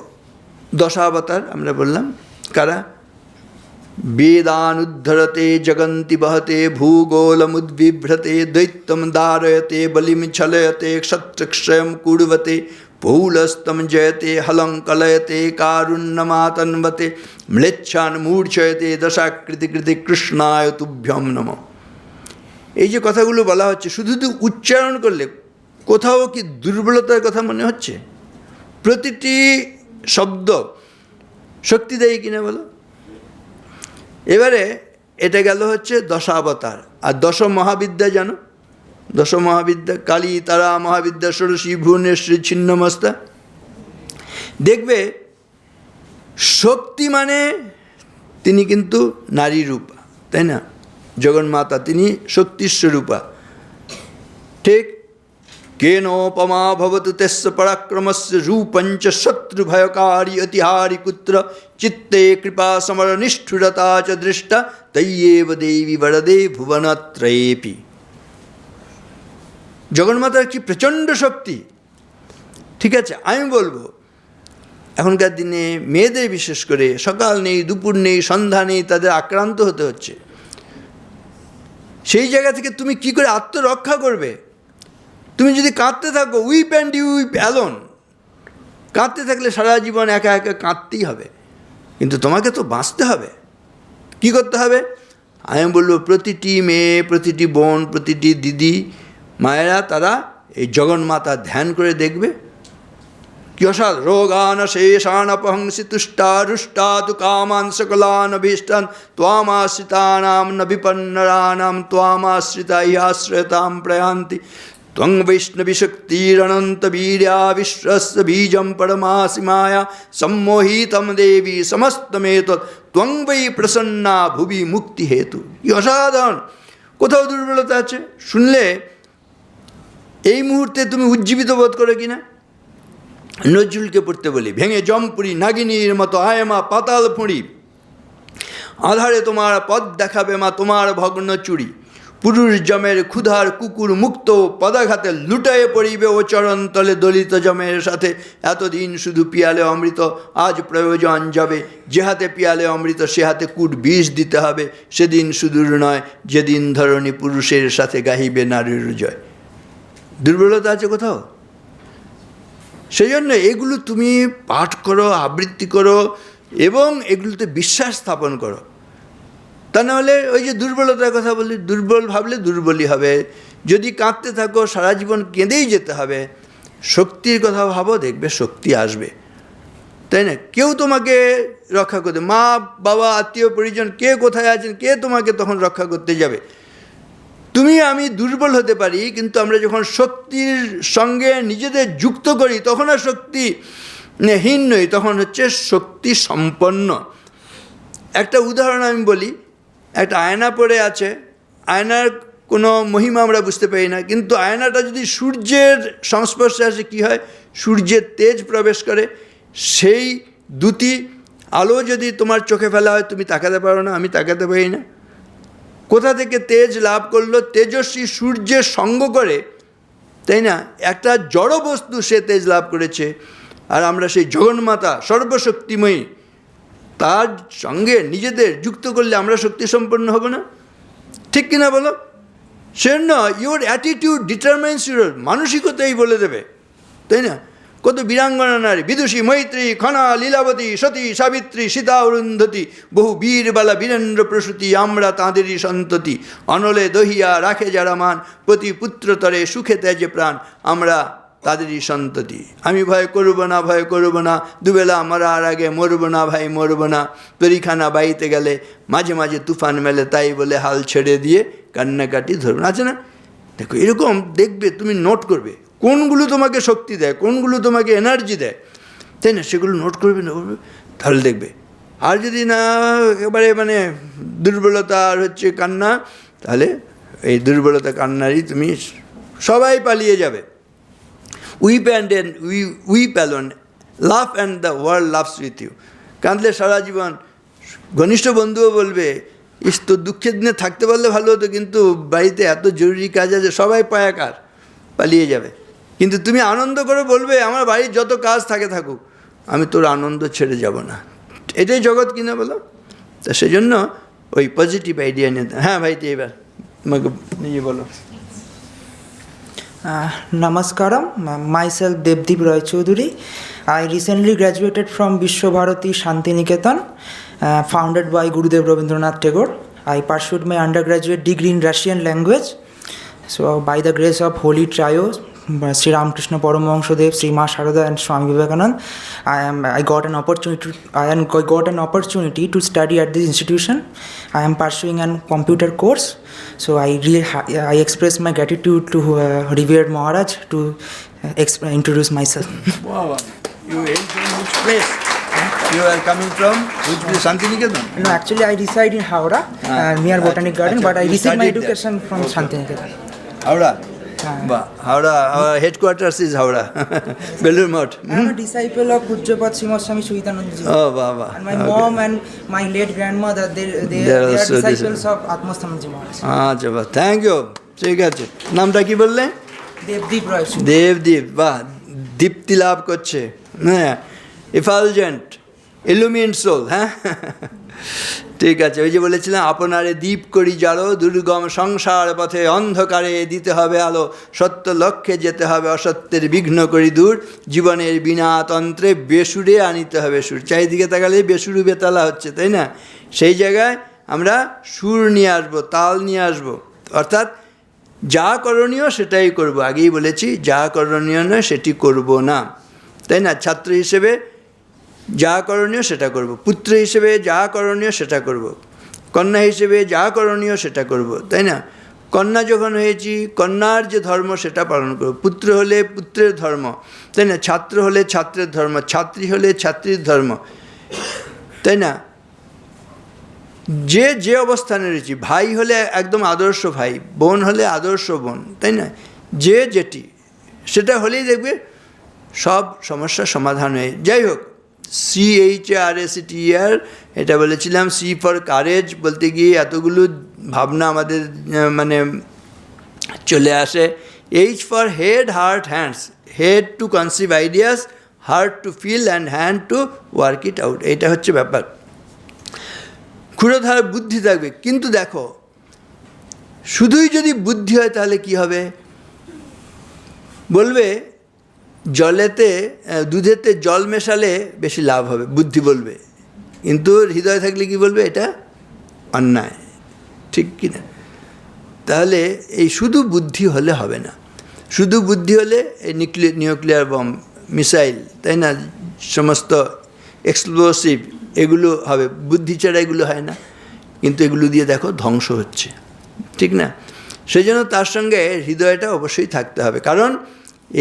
দশাবতার আমরা বললাম কারা? বেদানুদ্ধরতে জগন্তি বহতে ভূগোলমুদ্বিভ্রতে দৈত্যম দারয়তে বলিম ছলয়তে ক্ষত্রক্ষয়ম কুর্বতে পৌলস্তম জয়তে হলং কলয়তে কারুণ্যমাতন্বতে ম্লেচ্ছান মূর্ছয়তে দশাকৃতি কৃতি কৃষ্ণায় তুভ্যম নমঃ। এই যে কথাগুলো বলা হচ্ছে, শুধু উচ্চারণ করলে কোথাও কি দুর্বলতার কথা মনে হচ্ছে? প্রতিটি শব্দ শক্তি দেয় কিনা বলো? এবারে এটা গেল হচ্ছে দশাবতার। আর দশ মহাবিদ্যা জানো? দশ মহাবিদ্যা কালী, তারা, মহাবিদ্যা, ষোড়শী, ভুবনেশ্বরী, ছিন্নমস্তা। দেখবে শক্তি মানে তিনি কিন্তু নারী রূপা, তাই না? জগন্মাতা তিনি শক্তিস্বরূপা। ঠিক কেনোপমা ভবতু তেস্য পরাক্রমস্য রূপঞ্চ শত্রুভয়কারী অতিহারি কুত্র চিত্তে কৃপা সমর নিষ্ঠুরতা চ দৃষ্টা তৈয়েব দেবী বরদে ভুবনত্রয়েপি। জগন্মাতার কি প্রচণ্ড শক্তি। ঠিক আছে, আমি বলবো এখনকার দিনে মেয়েদের বিশেষ করে সকাল নেই, দুপুর নেই, সন্ধ্যা নেই, তাদের আক্রান্ত হতে হচ্ছে। সেই জায়গা থেকে তুমি কি করে আত্মরক্ষা করবে? তুমি যদি কাঁদতে থাকো, weep and you weep alone, কাঁদতে থাকলে সারা জীবন একা একা কাঁদতেই হবে। কিন্তু তোমাকে তো বাঁচতে হবে। কি করতে হবে? আমি বলবো প্রতিটি মেয়ে, প্রতিটি বোন, প্রতিটি দিদি মায়েরা তারা এই জগন্মাতা ধ্যান করে দেখবে। কি অসাধ রোগান শেষান অপহংসি তুষ্টা তু কামান সকলান অভীষ্টান ত্বামাশ্রিতানাম ন বিপন্নরানাম ত্বামাশ্রিতা ইহাশ্রয়তাম প্রয়ান্তি ত্বং বৈষ্ণবী শক্তিরনন্ত বীর্যা বিশ্বস্য বীজম পরমাসি মায়া সম্মোহিতম দেবী সমস্তমেতৎ ত্বং বৈ প্রসন্না ভুবি মুক্তি হেতু। কি অসাধারণ! কোথাও দুর্বলতা আছে শুনলে এই মুহূর্তে তুমি উজ্জীবিত বোধ করো কিনা? নজরুলকে পড়তে বলি, ভেঙে জমপুরি নাগিনীর মতো আয় মা পাতাল ফুঁড়ি, আধারে তোমার পদ দেখাবে মা তোমার ভগ্ন চুরি, পুরুষ জমের ক্ষুধার কুকুর মুক্ত পদাঘাতে লুটায়ে পড়িবে ও চরণ তলে দলিত জমের সাথে। এতদিন শুধু পিয়ালে অমৃত, আজ প্রয়োজন যাবে, যে হাতে পিয়ালে অমৃত সে হাতে কূট বিষ দিতে হবে। সেদিন সুদূর নয় যেদিন ধরণী পুরুষের সাথে গাহিবে নারীর জয়। দুর্বলতা আছে কোথাও? সেই জন্য এগুলো তুমি পাঠ করো, আবৃত্তি করো এবং এগুলোতে বিশ্বাস স্থাপন করো। তা নাহলে ওই যে দুর্বলতার কথা বলি, দুর্বল ভাবলে দুর্বলই হবে। যদি কাঁদতে থাকো সারা জীবন কেঁদেই যেতে হবে। শক্তির কথা ভাবো, দেখবে শক্তি আসবে, তাই না? কেউ তোমাকে রক্ষা করতে, মা বাবা আত্মীয় পরিজন কে কোথায় আছেন, কে তোমাকে তখন রক্ষা করতে যাবে? তুমি আমি দুর্বল হতে পারি, কিন্তু আমরা যখন শক্তির সঙ্গে নিজেদের যুক্ত করি তখন আর শক্তিহীন নই, তখন হচ্ছে শক্তি সম্পন্ন। একটা উদাহরণ আমি বলি, একটা আয়না পড়ে আছে, আয়নার কোনো মহিমা আমরা বুঝতে পারি না, কিন্তু আয়নাটা যদি সূর্যের সংস্পর্শে আসে কী হয়? সূর্যের তেজ প্রবেশ করে। সেই দুটি আলো যদি তোমার চোখে ফেলা হয় তুমি তাকাতে পারো না, আমি তাকাতে পারি না। কোথা থেকে তেজ লাভ করলো? তেজস্বী সূর্যের সঙ্গ করে, তাই না? একটা জড় বস্তু সে তেজ লাভ করেছে। আর আমরা সেই জগন্মাতা সর্বশক্তিময়ী, তার সঙ্গে নিজেদের যুক্ত করলে আমরা শক্তি সম্পন্ন হব না? ঠিক কিনা বলো? সেজন্য ইউর অ্যাটিটিউড ডিটারমাইন্স ইউর, মানসিকতাই বলে দেবে, তাই না? কত বীরাঙ্গনা নারী, বিদুষী, মৈত্রী, খনা, লীলাবতী, সতী, সাবিত্রী, সীতা, অরুন্ধতী, বহু বীরবালা বীরেন্দ্র প্রসূতি, আমরা তাঁদেরই সন্ততি। অনলে দহিয়া রাখে যারা মান, প্রতি পুত্রতরে সুখে ত্যাজে প্রাণ, আমরা তাদেরই সন্ততি। আমি ভয় করব না, ভয় করব না, দুবেলা মরার আগে মরব না ভাই, মরব না। তরিখানা বাইতে গেলে মাঝে মাঝে তুফান মেলে, তাই বলে হাল ছেড়ে দিয়ে কান্নাকাটি ধরুন। আছে না? দেখো এরকম দেখবে, তুমি নোট করবে কোনগুলো তোমাকে শক্তি দেয়, কোনগুলো তোমাকে এনার্জি দেয়, তাই না? সেগুলো নোট করবে না, তাহলে দেখবে। আর যদি না একেবারে মানে দুর্বলতা আর হচ্ছে কান্না, তাহলে এই দুর্বলতা কান্নারই তুমি সবাই পালিয়ে যাবে। Weep and weep alone, love and the world loves with you. কাঁদলে সারা জীবন ঘনিষ্ঠ বন্ধুও বলবে, ইস তো দুঃখের দিনে থাকতে পারলে ভালো হতো, কিন্তু বাড়িতে এত জরুরি কাজ আছে, সবাই পায়াকার, পালিয়ে যাবে। কিন্তু তুমি আনন্দ করে বলবে, আমার বাড়ির যত কাজ থাকে থাকুক, আমি তোর আনন্দ ছেড়ে যাব না। এটাই জগৎ কিনা বলো? তা সেজন্য ওই পজিটিভ আইডিয়া নিয়ে। হ্যাঁ ভাই, এবার আমাকে নিজে বলো। Namaskaram, myself Devdeep Roy Choudhury. I recently graduated from Vishwabharati Shantiniketan, founded by Gurudev Rabindranath Tagore. I pursued my undergraduate degree in Russian language. So by the grace of Holy Trio, Sri Ramakrishna Paramahansadev, Sri Ma Sharada and Swami Vivekananda, I got an opportunity to study at this institution. I am pursuing a computer course. So I express my gratitude to revered Maharaj to introduce myself. Wow, you hail from which place? You are coming from which place? Shantiniketan? No, actually I reside in Howrah, near Botanic Garden, but I received my studied there. education from Shantiniketan. Howrah? বাহ, Howrah, headquarters is Howrah, Belur Math. I'm a disciple of Pujyapat Srimad Swami Suhitanandaji. ও বাবা, And my mom and my late grandmother, they They are are also disciples of Atmasthananji Maharaj. আচ্ছা বাহ, thank you. ঠিক আছে, নামটা কি বললে? Devdeep Roy Choudhury. Debdeep, বাহ, দীপ্তি লাভ করছে, হ্যাঁ, ইফালজেন্ট, ইলুমিন সোল, হ্যাঁ। ঠিক আছে, ওই যে বলেছিলাম আপনারে দীপ করি জালো, দুর্গম সংসার পথে অন্ধকারে দিতে হবে আলো, সত্য লক্ষ্যে যেতে হবে অসত্যের বিঘ্ন করি দূর, জীবনের বিনা তন্ত্রে বেসুরে আনিতে হবে সুর। চারিদিকে তাকালে বেসুরু বেতালা হচ্ছে, তাই না? সেই জায়গায় আমরা সুর নিয়ে আসবো, তাল নিয়ে আসবো, অর্থাৎ যা করণীয় সেটাই করব। আগেই বলেছি, যা করণীয় নয় সেটি করব না, তাই না? ছাত্র হিসেবে যা করণীয় সেটা করব, পুত্র হিসেবে যা করণীয় সেটা করব, কন্যা হিসেবে যা করণীয় সেটা করব, তাই না? কন্যা যখন হয়েছি, কন্যার যে ধর্ম সেটা পালন করব, পুত্র হলে পুত্রের ধর্ম, তাই না? ছাত্র হলে ছাত্রের ধর্ম, ছাত্রী হলে ছাত্রীর ধর্ম, তাই না? যে যে অবস্থানে রয়েছি, ভাই হলে একদম আদর্শ ভাই, বোন হলে আদর্শ বোন, তাই না? যে যেটি সেটা হলেই দেখবে সব সমস্যার সমাধান হয়ে। যাই হোক, CHARACTER, এটা বলেছিলাম, C ফর কারেজ বলতে গিয়ে এতগুলো ভাবনা আমাদের মানে চলে আসে। H for head, heart, hands, head to conceive ideas, heart to feel and hand to work it out. এইটা হচ্ছে ব্যাপার। ক্ষুরধার বুদ্ধি থাকবে, কিন্তু দেখো শুধুই যদি বুদ্ধি হয় তাহলে কি হবে? বলবে জলেতে, দুধেতে জল মেশালে বেশি লাভ হবে, বুদ্ধি বলবে। কিন্তু হৃদয় থাকলে কি বলবে? এটা অন্যায়, ঠিক কি না? তাহলে এই শুধু বুদ্ধি হলে হবে না। শুধু বুদ্ধি হলে এই নিউক্লিয়ার বম, মিসাইল, তাই না, সমস্ত এক্সপ্লোসিভ, এগুলো হবে। বুদ্ধি ছাড়া এগুলো হয় না, কিন্তু এগুলো দিয়ে দেখো ধ্বংস হচ্ছে, ঠিক না? সেই জন্য তার সঙ্গে হৃদয়টা অবশ্যই থাকতে হবে, কারণ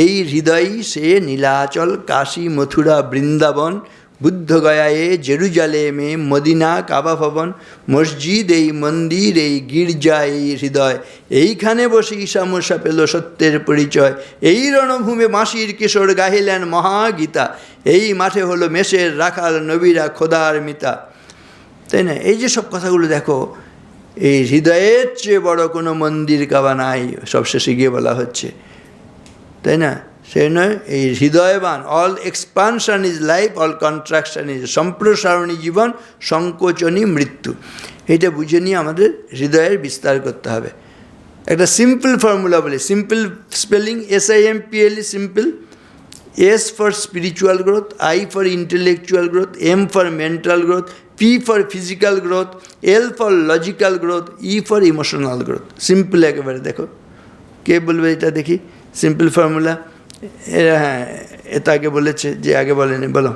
এই হৃদয়ই সে নীলাচল, কাশী, মথুরা, বৃন্দাবন, বুদ্ধগয়ায়ে, জেরুজালেমে, মদিনা, কাবা ভবন, মসজিদ, এই মন্দির, এই গির্জা, এই হৃদয়, এইখানে বসে ঈশা মূষা পেল সত্যের পরিচয়, এই রণভূমে মাসির কিশোর গাহিলেন মহাগীতা, এই মাঠে হলো মেষের রাখাল, নবীরা খোদার মিতা, তাই না? এই যে সব কথাগুলো দেখো, এই হৃদয়ের চেয়ে বড় কোনো মন্দির কাবা নাই, সব শেষে গিয়ে বলা হচ্ছে, তাই না? সেই নয়, এই হৃদয়বান, all expansion is life, all contraction is, সম্প্রসারণী জীবন, সংকোচনী মৃত্যু। এটা বুঝে নিয়ে আমাদের হৃদয়ের বিস্তার করতে হবে। একটা সিম্পল ফর্মুলা বলে, simple spelling SIMPLE, simple. S for spiritual growth, I for intellectual growth, M for mental growth, P for physical growth, L for logical growth, E for emotional growth. Simple একেবারে। দেখো কে বলবে এটা দেখি, simple formula. হ্যাঁ, এটা আগে বলেছে, যে আগে বলেনি, বলো।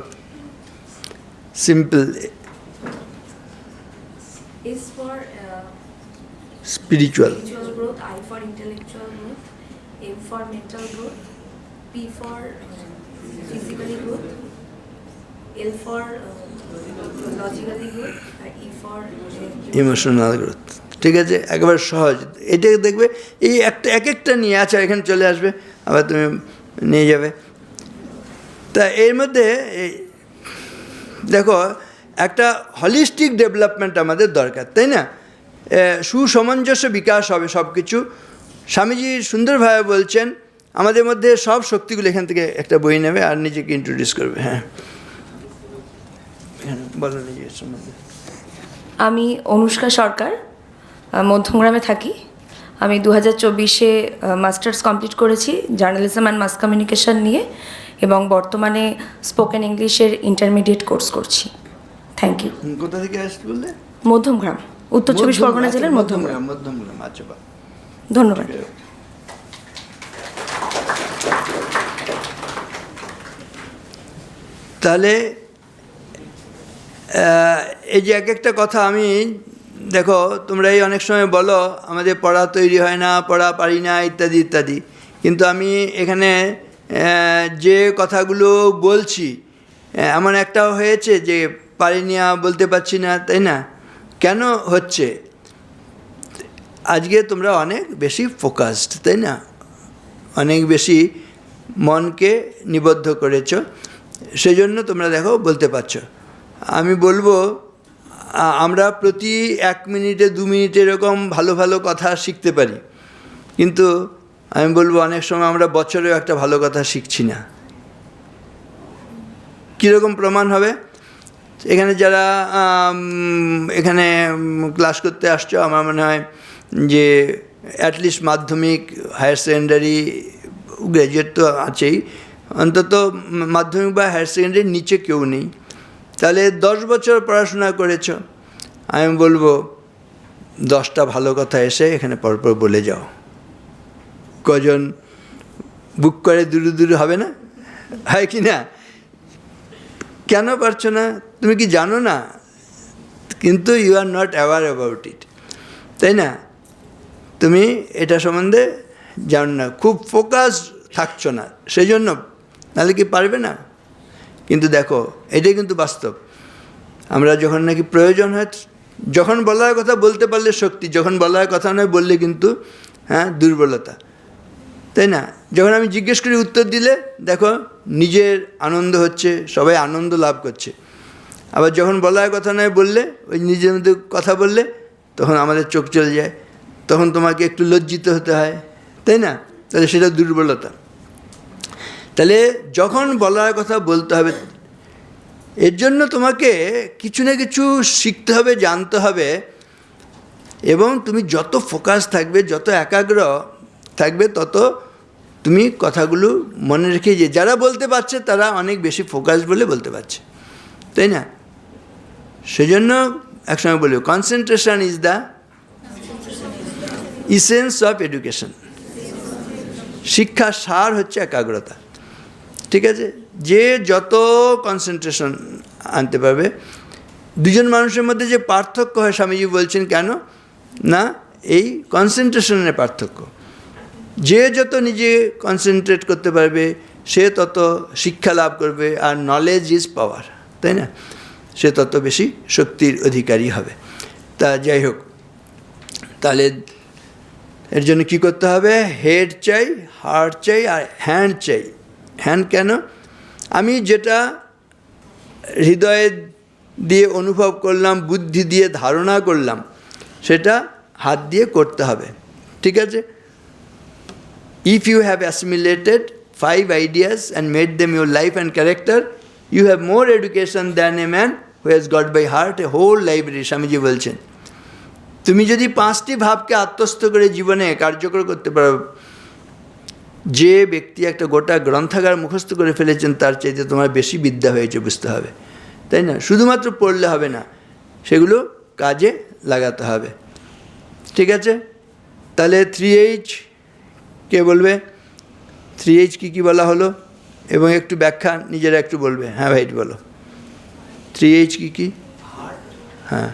Simple is for spiritual, spiritual growth, I for intellectual growth, M for mental growth, P for physically growth, L for logically growth, E for emotional growth. ঠিক আছে, একেবারে সহজ। এটা দেখবে এই এক একটা নিয়ে, আচ্ছা এখানে চলে আসবে, আবার তুমি নিয়ে যাবে। তা এর মধ্যে দেখো একটা হলিস্টিক ডেভেলপমেন্ট আমাদের দরকার, তাই না? সুসামঞ্জস্য বিকাশ হবে সব কিছু। স্বামীজি সুন্দরভাবে বলছেন, আমাদের মধ্যে সব শক্তিগুলো, এখান থেকে একটা বই নেবে আর নিজেকে ইন্ট্রোডিউস করবে। হ্যাঁ, বলো নিজের সম্বন্ধে। আমি অনুষ্কা সরকার, মধ্যমগ্রামে থাকি। আমি 2024-এ মাস্টার্স কমপ্লিট করেছি জার্নালিজম অ্যান্ড মাস কমিউনিকেশন নিয়ে, এবং বর্তমানে স্পোকেন ইংলিশের ইন্টারমিডিয়েট কোর্স করছি। Thank you. কোথা থেকে আসতে বললে? মধ্যমগ্রাম, উত্তর চব্বিশ পরগনা জেলার মধ্যমগ্রাম। মধ্যমগ্রাম, আচ্ছা, বাহ, ধন্যবাদ। তাহলে এই যে এক একটা কথা আমি, দেখো তোমরা এই অনেক সময় বলো আমাদের পড়া তৈরি হয় না, পড়া পারি না, ইত্যাদি ইত্যাদি, কিন্তু আমি এখানে যে কথাগুলো বলছি এমন একটাও হয়েছে যে পারিনি, বলতে পারছি না, তাই না? কেন হচ্ছে? আজকে তোমরা অনেক বেশি ফোকাসড, তাই না? অনেক বেশি মনকে নিবদ্ধ করেছো, সেজন্য তোমরা দেখো বলতে পারছো। আমি বলবো আমরা প্রতি 1 মিনিটে 2 মিনিটে এরকম ভালো ভালো কথা শিখতে পারি, কিন্তু আমি বলবো অনেক সময় আমরা বছরেও একটা ভালো কথা শিখছি না। কীরকম প্রমাণ হবে? এখানে যারা এখানে ক্লাস করতে আসছো, আমার মনে হয় যে অ্যাটলিস্ট মাধ্যমিক, হায়ার সেকেন্ডারি, গ্র্যাজুয়েট তো আছেই, অন্তত মাধ্যমিক বা হায়ার সেকেন্ডারির নিচে কেউ নেই। তাহলে 10 বছর পড়াশোনা করেছো, আমি বলবো 10টা ভালো কথা এসে এখানে পরপর বলে যাও। কজন বুক করে দূরে হবে না? হয় কি না? কেন পারছো না? তুমি কি জানো না? কিন্তু you are not aware about it, তাই না? তুমি এটা সম্বন্ধে জানো না, খুব ফোকাস থাকছো না, সেই জন্য। নাহলে কি পারবে না? কিন্তু দেখো, এটাই কিন্তু বাস্তব। আমরা যখন নাকি প্রয়োজন হয়, যখন বলার কথা বলতে পারলে শক্তি, যখন বলার কথা নয় বললে কিন্তু দুর্বলতা, তাই না? যখন আমি জিজ্ঞেস করি উত্তর দিলে দেখো নিজের আনন্দ হচ্ছে, সবাই আনন্দ লাভ করছে। আবার যখন বলার কথা নয় বললে, ওই নিজের মধ্যে কথা বললে, তখন আমাদের চোখ চলে যায়, তখন তোমাকে একটু লজ্জিত হতে হয়, তাই না? তাহলে সেটা দুর্বলতা। তাহলে যখন বলার কথা বলতে হবে, এর জন্য তোমাকে কিছু না কিছু শিখতে হবে, জানতে হবে, এবং তুমি যত ফোকাস থাকবে, যত একাগ্র থাকবে, তত তুমি কথাগুলো মনে রেখে, যে যারা বলতে পারছে তারা অনেক বেশি ফোকাস বলে বলতে পারছে, তাই না? সেজন্য একসময় বলবো, concentration is the essence of education. শিক্ষার সার হচ্ছে একাগ্রতা, ঠিক আছে? যে যত কনসেন্ট্রেশন আনতে পারবে। দুজন মানুষের মধ্যে যে পার্থক্য হয়, স্বামীজি বলছেন কেন না, এই কনসেন্ট্রেশনের পার্থক্য। যে যত নিজে কনসেন্ট্রেট করতে পারবে, সে তত শিক্ষা লাভ করবে, আর নলেজ ইজ পাওয়ার, তাই না? সে তত বেশি শক্তির অধিকারী হবে। তা যাই হোক, তাহলে এর জন্য কী করতে হবে? হেড চাই, হার্ট চাই, আর হ্যান্ড চাই। হ্যান্ড কেন? আমি যেটা হৃদয়ে দিয়ে অনুভব করলাম, বুদ্ধি দিয়ে ধারণা করলাম, সেটা হাত দিয়ে করতে হবে, ঠিক আছে? If you have assimilated 5 ideas and made them your life and character, you have more education than a man who has got by heart a whole library, Swamiji বলছেন। তুমি যদি 5টি ভাবকে আত্মস্থ করে জীবনে কার্যকর করতে পারো, যে ব্যক্তি একটা গোটা গ্রন্থাগার মুখস্থ করে ফেলেছেন, তার চাইতে তোমার বেশি বিদ্যা হয়েছে, বুঝতে হবে, তাই না? শুধুমাত্র পড়লে হবে না, সেগুলো কাজে লাগাতে হবে, ঠিক আছে? তাহলে 3H কে বলবে? 3H কী বলা হলো, এবং একটু ব্যাখ্যা নিজেরা একটু বলবে। হ্যাঁ ভাই, বলো 3H কী? হ্যাঁ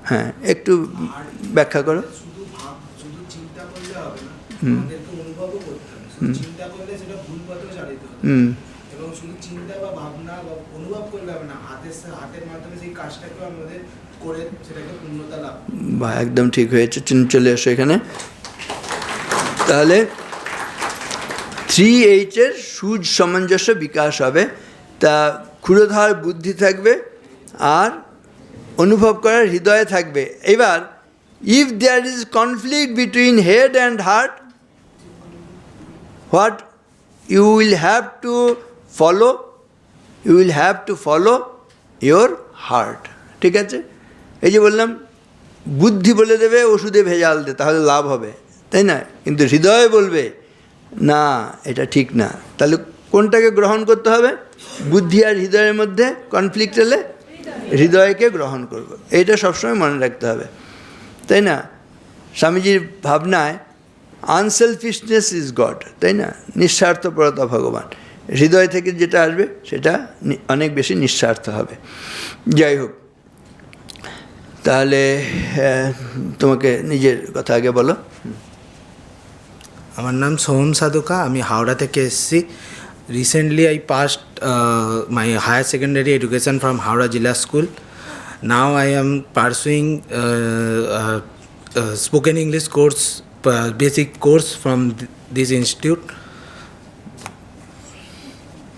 হ্যাঁ, একটু ব্যাখ্যা করো। বাহ, একদম ঠিক হয়েছে, চলে এসো এখানে। তাহলে 3H এর সুসামঞ্জস্য বিকাশ হবে, তা ক্ষুরধার বুদ্ধি থাকবে, আর অনুভব করার হৃদয়ে থাকবে। এবার if there is conflict between head and heart, what you will have to follow? You will have to follow your heart, ঠিক আছে? এই যে বললাম, বুদ্ধি বলে দেবে ওষুধে ভেজাল দে, তাহলে লাভ হবে, তাই না? কিন্তু হৃদয় বলবে না, এটা ঠিক না। তাহলে কোনটাকে গ্রহণ করতে হবে? বুদ্ধি আর হৃদয়ের মধ্যে কনফ্লিক্ট এলে হৃদয়কে গ্রহণ করব, এইটা সবসময় মনে রাখতে হবে, তাই না? স্বামীজির ভাবনায় আনসেলফিশনেস ইজ গড, তাই না? নিঃস্বার্থপরতা ভগবান। হৃদয় থেকে যেটা আসবে সেটা অনেক বেশি নিঃস্বার্থ হবে। যাই হোক, তাহলে তোমাকে নিজের কথা আগে বলো। আমার নাম সোহম সাধুকা, আমি হাওড়া থেকে এসেছি। Recently I passed my higher secondary education from Howrah Zilla school. Now I am pursuing spoken English course, basic course from this institute.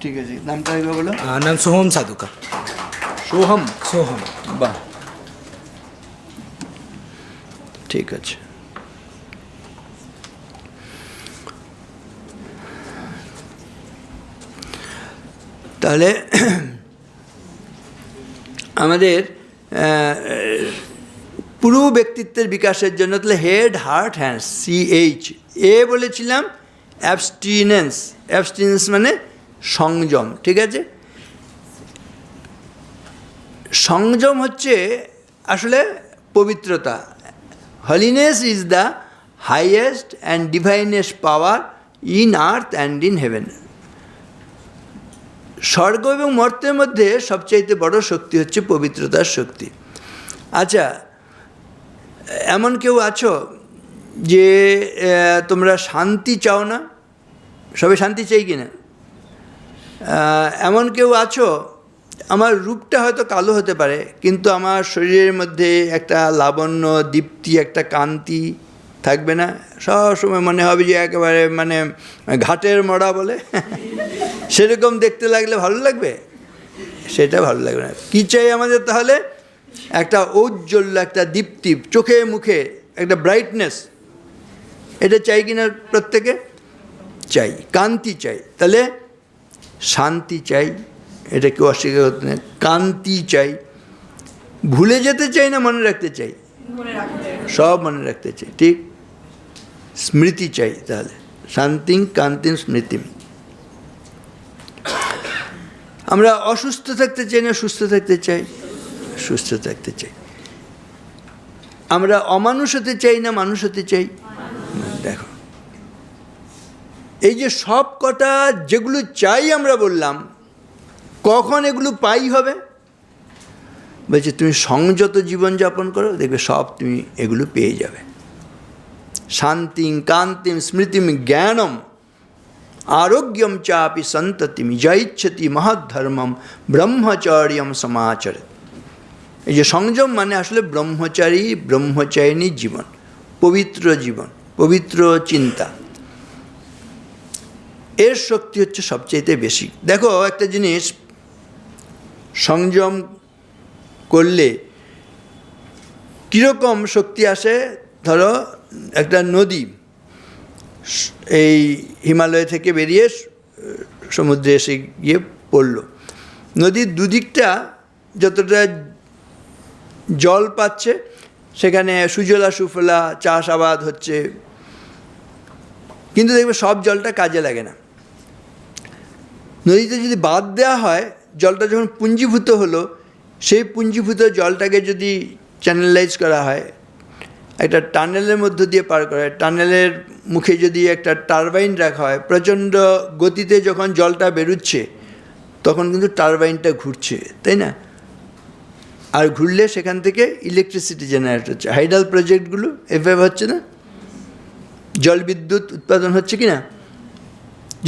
ঠিক আছে, নামটা একবার বলো। নাম সোহম সাধুকা। সোহম। সোহম। বাহ, ঠিক আছে। তাহলে আমাদের পুরো ব্যক্তিত্বের বিকাশের জন্য তাহলে হেড, হার্ট, হ্যান্ডস, CH। বলেছিলাম অ্যাবস্টিনেন্স। অ্যাবস্টিনেন্স মানে সংযম, ঠিক আছে। সংযম হচ্ছে আসলে পবিত্রতা। Holiness is the highest and divinest power in earth and in heaven. স্বর্গ এবং মর্তের মধ্যে সবচাইতে বড় শক্তি হচ্ছে পবিত্রতার শক্তি। আচ্ছা, এমন কেউ আছো যে তোমরা শান্তি চাও না? সবাই শান্তি চাই কি না? এমন কেউ আছো, আমার রূপটা হয়তো কালো হতে পারে, কিন্তু আমার শরীরের মধ্যে একটা লাবণ্য, দীপ্তি, একটা কান্তি থাকবে না? সবসময় মনে হবে যে একেবারে মানে ঘাটের মরা বলে সেরকম দেখতে লাগলে ভালো লাগবে? সেটা ভালো লাগবে না। কী চাই আমাদের তাহলে? একটা ঔজ্জ্বল্য, একটা দীপ্তি, চোখে মুখে একটা ব্রাইটনেস। এটা চাই কি না প্রত্যেকে? চাই। কান্তি চাই। তাহলে শান্তি চাই, এটা কেউ অস্বীকার করতে নেই। কান্তি চাই। ভুলে যেতে চাই না মনে রাখতে চাই? সব মনে রাখতে চাই, ঠিক। স্মৃতি চাই। তাহলে শান্তিং কান্তিং স্মৃতিম। আমরা অসুস্থ থাকতে চাই না সুস্থ থাকতে চাই? সুস্থ থাকতে চাই। আমরা অমানুষ হতে চাই না মানুষ হতে চাই? দেখো, এই যে সব কটা যেগুলো চাই আমরা বললাম, কখন এগুলো পাই হবে? বলছে তুমি সংযত জীবনযাপন করো, দেখবে সব তুমি এগুলো পেয়ে যাবে। শান্তিং কান্তিম স্মৃতিম জ্ঞানম আরোগ্যম চাপি সন্ততিম যৈচ্ছতি মহদ্ধর্মম ব্রহ্মচর্যম সমাচরে। এই যে সংযম মানে আসলে ব্রহ্মচারী, ব্রহ্মচারিণী জীবন, পবিত্র জীবন, পবিত্র চিন্তা। এর শক্তি হচ্ছে সবচাইতে বেশি। দেখো একটা জিনিস, সংযম করলে কীরকম শক্তি আসে? ধরো একটা নদী এই হিমালয় থেকে বেরিয়ে সমুদ্রে এসে গিয়ে পড়ল। নদীর দুদিকটা যতটা জল পাচ্ছে, সেখানে সুজলা সুফলা চাষাবাদ হচ্ছে, কিন্তু দেখবে সব জলটা কাজে লাগে না। নদীতে যদি বাদ দেওয়া হয়, জলটা যখন পুঞ্জীভূত হলো, সেই পুঞ্জীভূত জলটাকে যদি চ্যানেলাইজ করা হয়, একটা টানেলের মধ্য দিয়ে পার করা হয়, টানেলের মুখে যদি একটা টারবাইন রাখা হয়, প্রচণ্ড গতিতে যখন জলটা বেরোচ্ছে তখন কিন্তু টারবাইনটা ঘুরছে, তাই না? আর ঘুরলে সেখান থেকে ইলেকট্রিসিটি জেনারেট হচ্ছে। হাইডাল প্রজেক্টগুলো এভাবে হচ্ছে না? জল বিদ্যুৎ উৎপাদন হচ্ছে কি না?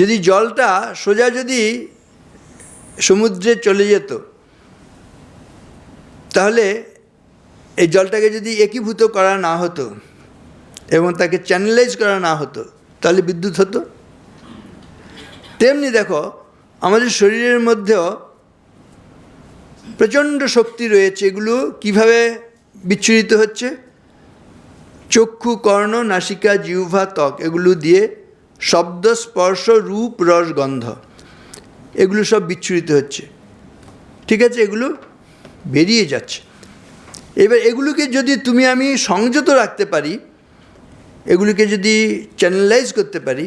যদি জলটা সোজা যদি সমুদ্রে চলে যেত, তাহলে এই জলটাকে যদি একীভূত করা না হতো এবং তাকে চ্যানেলাইজ করা না হতো, তাহলে বিদ্যুৎ হতো। তেমনি দেখো আমাদের শরীরের মধ্যেও প্রচণ্ড শক্তি রয়েছে। এগুলো কিভাবে বিচ্ছুরিত হচ্ছে? চক্ষু, কর্ণ, নাসিকা, জিহ্বা, ত্বক, এগুলো দিয়ে শব্দ, স্পর্শ, রূপ, রস, গন্ধ, এগুলো সব বিচ্ছুরিত হচ্ছে, ঠিক আছে? এগুলো বেরিয়ে যাচ্ছে। এবার এগুলোকে যদি তুমি আমি সংযত রাখতে পারি, এগুলোকে যদি চ্যানেলাইজ করতে পারি,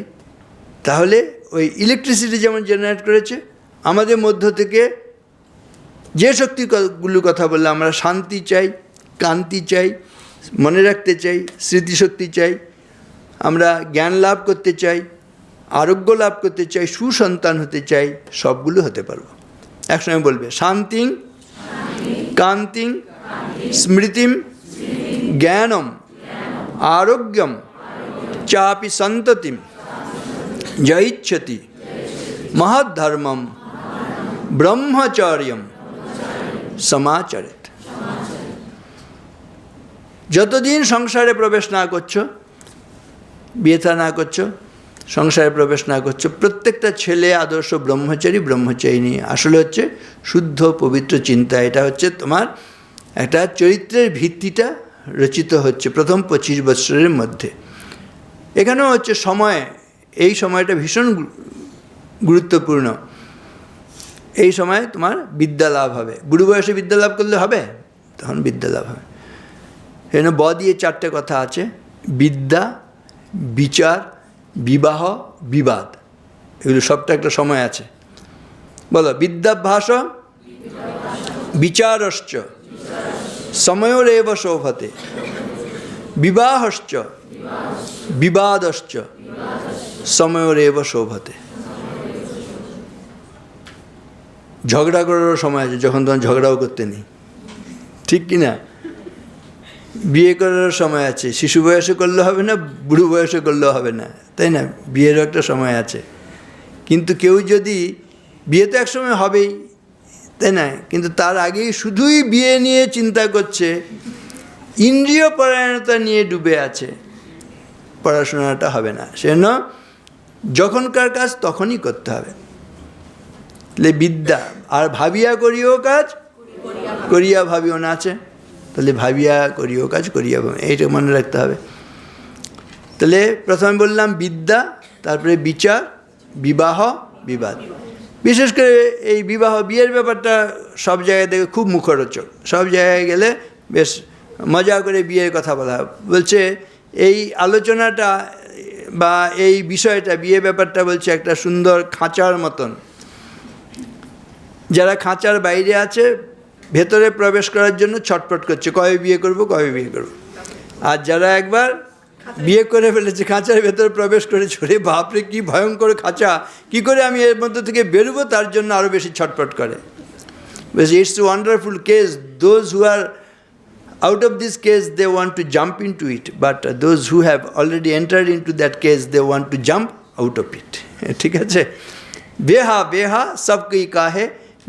তাহলে ওই ইলেকট্রিসিটি যেমন জেনারেট করেছে, আমাদের মধ্য থেকে যে শক্তিগুলোর কথা বললাম, আমরা শান্তি চাই, কান্তি চাই, মনে রাখতে চাই, স্মৃতিশক্তি চাই, আমরা জ্ঞান লাভ করতে চাই, আরোগ্য লাভ করতে চাই, সুসন্তান হতে চাই, সবগুলো হতে পারবো। একসঙ্গে বলবে শান্তিং কান্তিং স্মৃতিম জ্ঞানম আরোগ্যম চাপি সন্ততিম যৈচ্ছতি মহদ্ধর্মম ব্রহ্মচর্যম সমাচরেত। যতদিন সংসারে প্রবেশ না করছো, বিয়ে থা না করছো, সংসারে প্রবেশ না করছো, প্রত্যেকটা ছেলে আদর্শ ব্রহ্মচারী ব্রহ্মচারিণী, আসলে হচ্ছে শুদ্ধ পবিত্র চিন্তা। এটা হচ্ছে তোমার একটা চরিত্রের ভিত্তিটা রচিত হচ্ছে প্রথম 25 বৎসরের মধ্যে। এখানেও হচ্ছে সময়, এই সময়টা ভীষণ গুরুত্বপূর্ণ। এই সময় তোমার বিদ্যা লাভ হবে। বুড়ো বয়সে বিদ্যা লাভ করলে হবে? তখন বিদ্যা লাভ হবে। এখানে ব দিয়ে 4টে কথা আছে: বিদ্যা, বিচার, বিবাহ, বিবাদ। এগুলো সবটা একটা সময় আছে। বলো, বিদ্যাভ্যাস বিচারশ্চ সময়োরেব শোভতে, বিবাহশ্চ বিবাদশ্চ সময়োরেব শোভতে। ঝগড়া করারও সময় আছে, যখন তখন ঝগড়াও করতে নেই, ঠিক কি না? বিয়ে করারও সময় আছে, শিশু বয়সে করলে হবে না, বুড়ো বয়সে করলেও হবে না, তাই না? বিয়েরও একটা সময় আছে। কিন্তু কেউ যদি, বিয়ে তো একসময় হবেই, তাই না? কিন্তু তার আগেই শুধুই বিয়ে নিয়ে চিন্তা করছে, ইন্দ্রিয় পরায়ণতা নিয়ে ডুবে আছে, পড়াশোনাটা হবে না। সেজন্য যখনকার কাজ তখনই করতে হবে। তাহলে বিদ্যা, আর ভাবিয়া করিও কাজ করিয়া ভাবিও না আছে, তাহলে ভাবিয়া করিও কাজ করিয়া ভাবিও, এইটা মনে রাখতে হবে। তাহলে প্রথমে বললাম বিদ্যা, তারপরে বিচার, বিবাহ, বিবাদ। বিশেষ করে এই বিবাহ বিয়ের ব্যাপারটা সব জায়গায় দেখে খুব মুখরোচক। সব জায়গায় গেলে বেশ মজা করে বিয়ের কথা বলা বলছে। এই আলোচনাটা বা এই বিষয়টা, বিয়ে ব্যাপারটা বলছে একটা সুন্দর খাঁচার মতন। যারা খাঁচার বাইরে আছে, ভেতরে প্রবেশ করার জন্য ছটফট করছে, কবে বিয়ে করব, কবে বিয়ে করব। আর যারা একবার বিয়ে করে ফেলেছে, খাঁচার ভেতরে প্রবেশ করে, ছোড়ে বাপরে কি ভয়ঙ্কর খাঁচা, কি করে আমি এর মধ্যে থেকে বেরোবো, তার জন্য আরও বেশি ছটফট করে। It's a wonderful case. Those who are out of this case they want to jump into it, but those who have already entered into that case they want to jump out of it. ঠিক আছে? বেহা বেহা সব কই কাহে,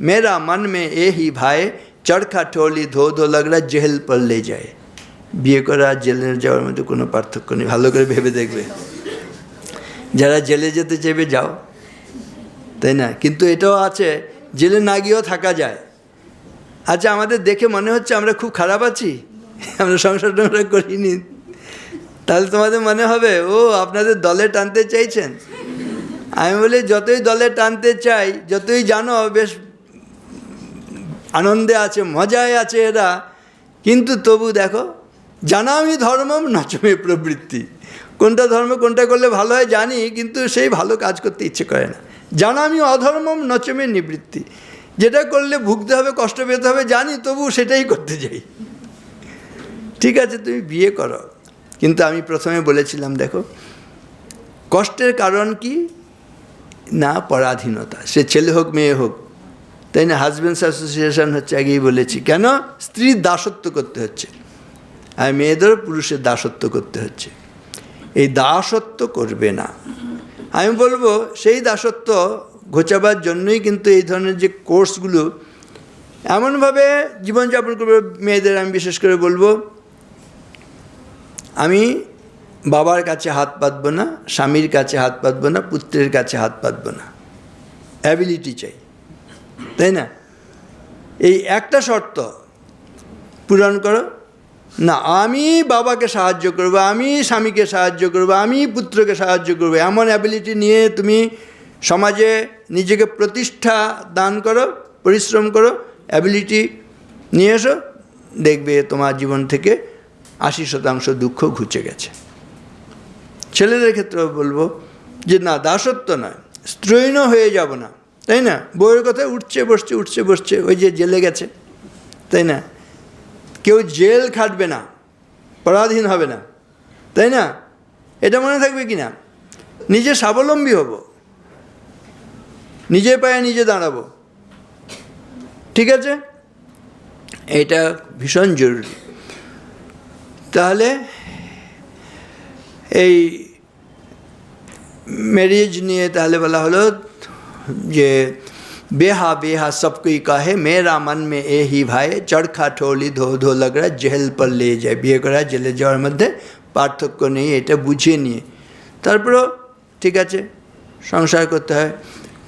মেরা মন মে এ হি ভায়ে, চরখা ঠোলি ধো ধো লাগরা জেল পর লে যায়। বিয়ে করা আর জেলে যাওয়ার মধ্যে কোনো পার্থক্য নেই, ভালো করে ভেবে দেখবে। যারা জেলে যেতে চাইবে যাও, তাই না? কিন্তু এটাও আছে, জেলে না গিয়েও থাকা যায়। আচ্ছা, আমাদের দেখে মনে হচ্ছে আমরা খুব খারাপ আছি, আমরা সংসার টংসার করিনি, তাহলে তোমাদের মনে হবে ও আপনাদের দলে টানতে চাইছেন। আমি বলি, যতই দলে টানতে চাই, যতই জানো বেশ আনন্দে আছে, মজায় আছে এরা, কিন্তু তবু দেখো, জানামি ধর্মম নচমে প্রবৃত্তি। কোনটা ধর্ম, কোনটা করলে ভালো হয় জানি, কিন্তু সেই ভালো কাজ করতে ইচ্ছে করে না। জানামি অধর্মম নচমে নিবৃত্তি। যেটা করলে ভুগতে হবে, কষ্ট পেতে হবে জানি, তবু সেটাই করতে যাই। ঠিক আছে, তুমি বিয়ে করো, কিন্তু আমি প্রথমে বলেছিলাম, দেখো কষ্টের কারণ কি না, পরাধীনতা। সে ছেলে হোক মেয়ে হোক, তাই না? হাজব্যান্ডস অ্যাসোসিয়েশন হচ্ছে, আগেই বলেছি। কেন? স্ত্রীর দাসত্ব করতে হচ্ছে, আর মেয়েদেরও পুরুষের দাসত্ব করতে হচ্ছে। এই দাসত্ব করবে না। আমি বলবো, সেই দাসত্ব ঘোচাবার জন্যই কিন্তু এই ধরনের যে কোর্সগুলো, এমনভাবে জীবনযাপন করবে মেয়েদের। আমি বিশেষ করে বলবো, আমি বাবার কাছে হাত পাতবো না, স্বামীর কাছে হাত পাতবো না, পুত্রের কাছে হাত পাতবো না। অ্যাবিলিটি চাই, তাই না? এই একটা শর্ত পূরণ করো না, আমি বাবাকে সাহায্য করবো, আমি স্বামীকে সাহায্য করবো, আমি পুত্রকে সাহায্য করবো, এমন অ্যাবিলিটি নিয়ে তুমি সমাজে নিজেকে প্রতিষ্ঠা দান করো, পরিশ্রম করো, অ্যাবিলিটি নিয়ে এসো, দেখবে তোমার জীবন থেকে 80% দুঃখ ঘুচে গেছে। ছেলেদের ক্ষেত্রেও বলবো যে না, দাসত্ব নয়, স্ত্রৈণ হয়ে যাব না, তাই না? বউয়ের কথায় উঠছে বসছে, উঠছে বসছে, ওই যে জেলে গেছে, তাই না? কেউ জেল খাটবে না, পরাধীন হবে না, তাই না? এটা মনে থাকবে কি না? নিজে স্বাবলম্বী হব, নিজের পায়ে নিজে দাঁড়াবো, ঠিক আছে? এটা ভীষণ জরুরি। তাহলে এই ম্যারেজ নিয়ে তাহলে বলা হলো যে বেহা বেহা সবকই কাহে, মেরা মন মে এ হি ভাই, চরখা ঠোলি ধো ধো লাগরা জেল পর লে যায়। বিয়ে করা জেলে যাওয়ার মধ্যে পার্থক্য নেই, এটা বুঝিয়ে নিয়ে তারপরও ঠিক আছে, সংসার করতে হয়,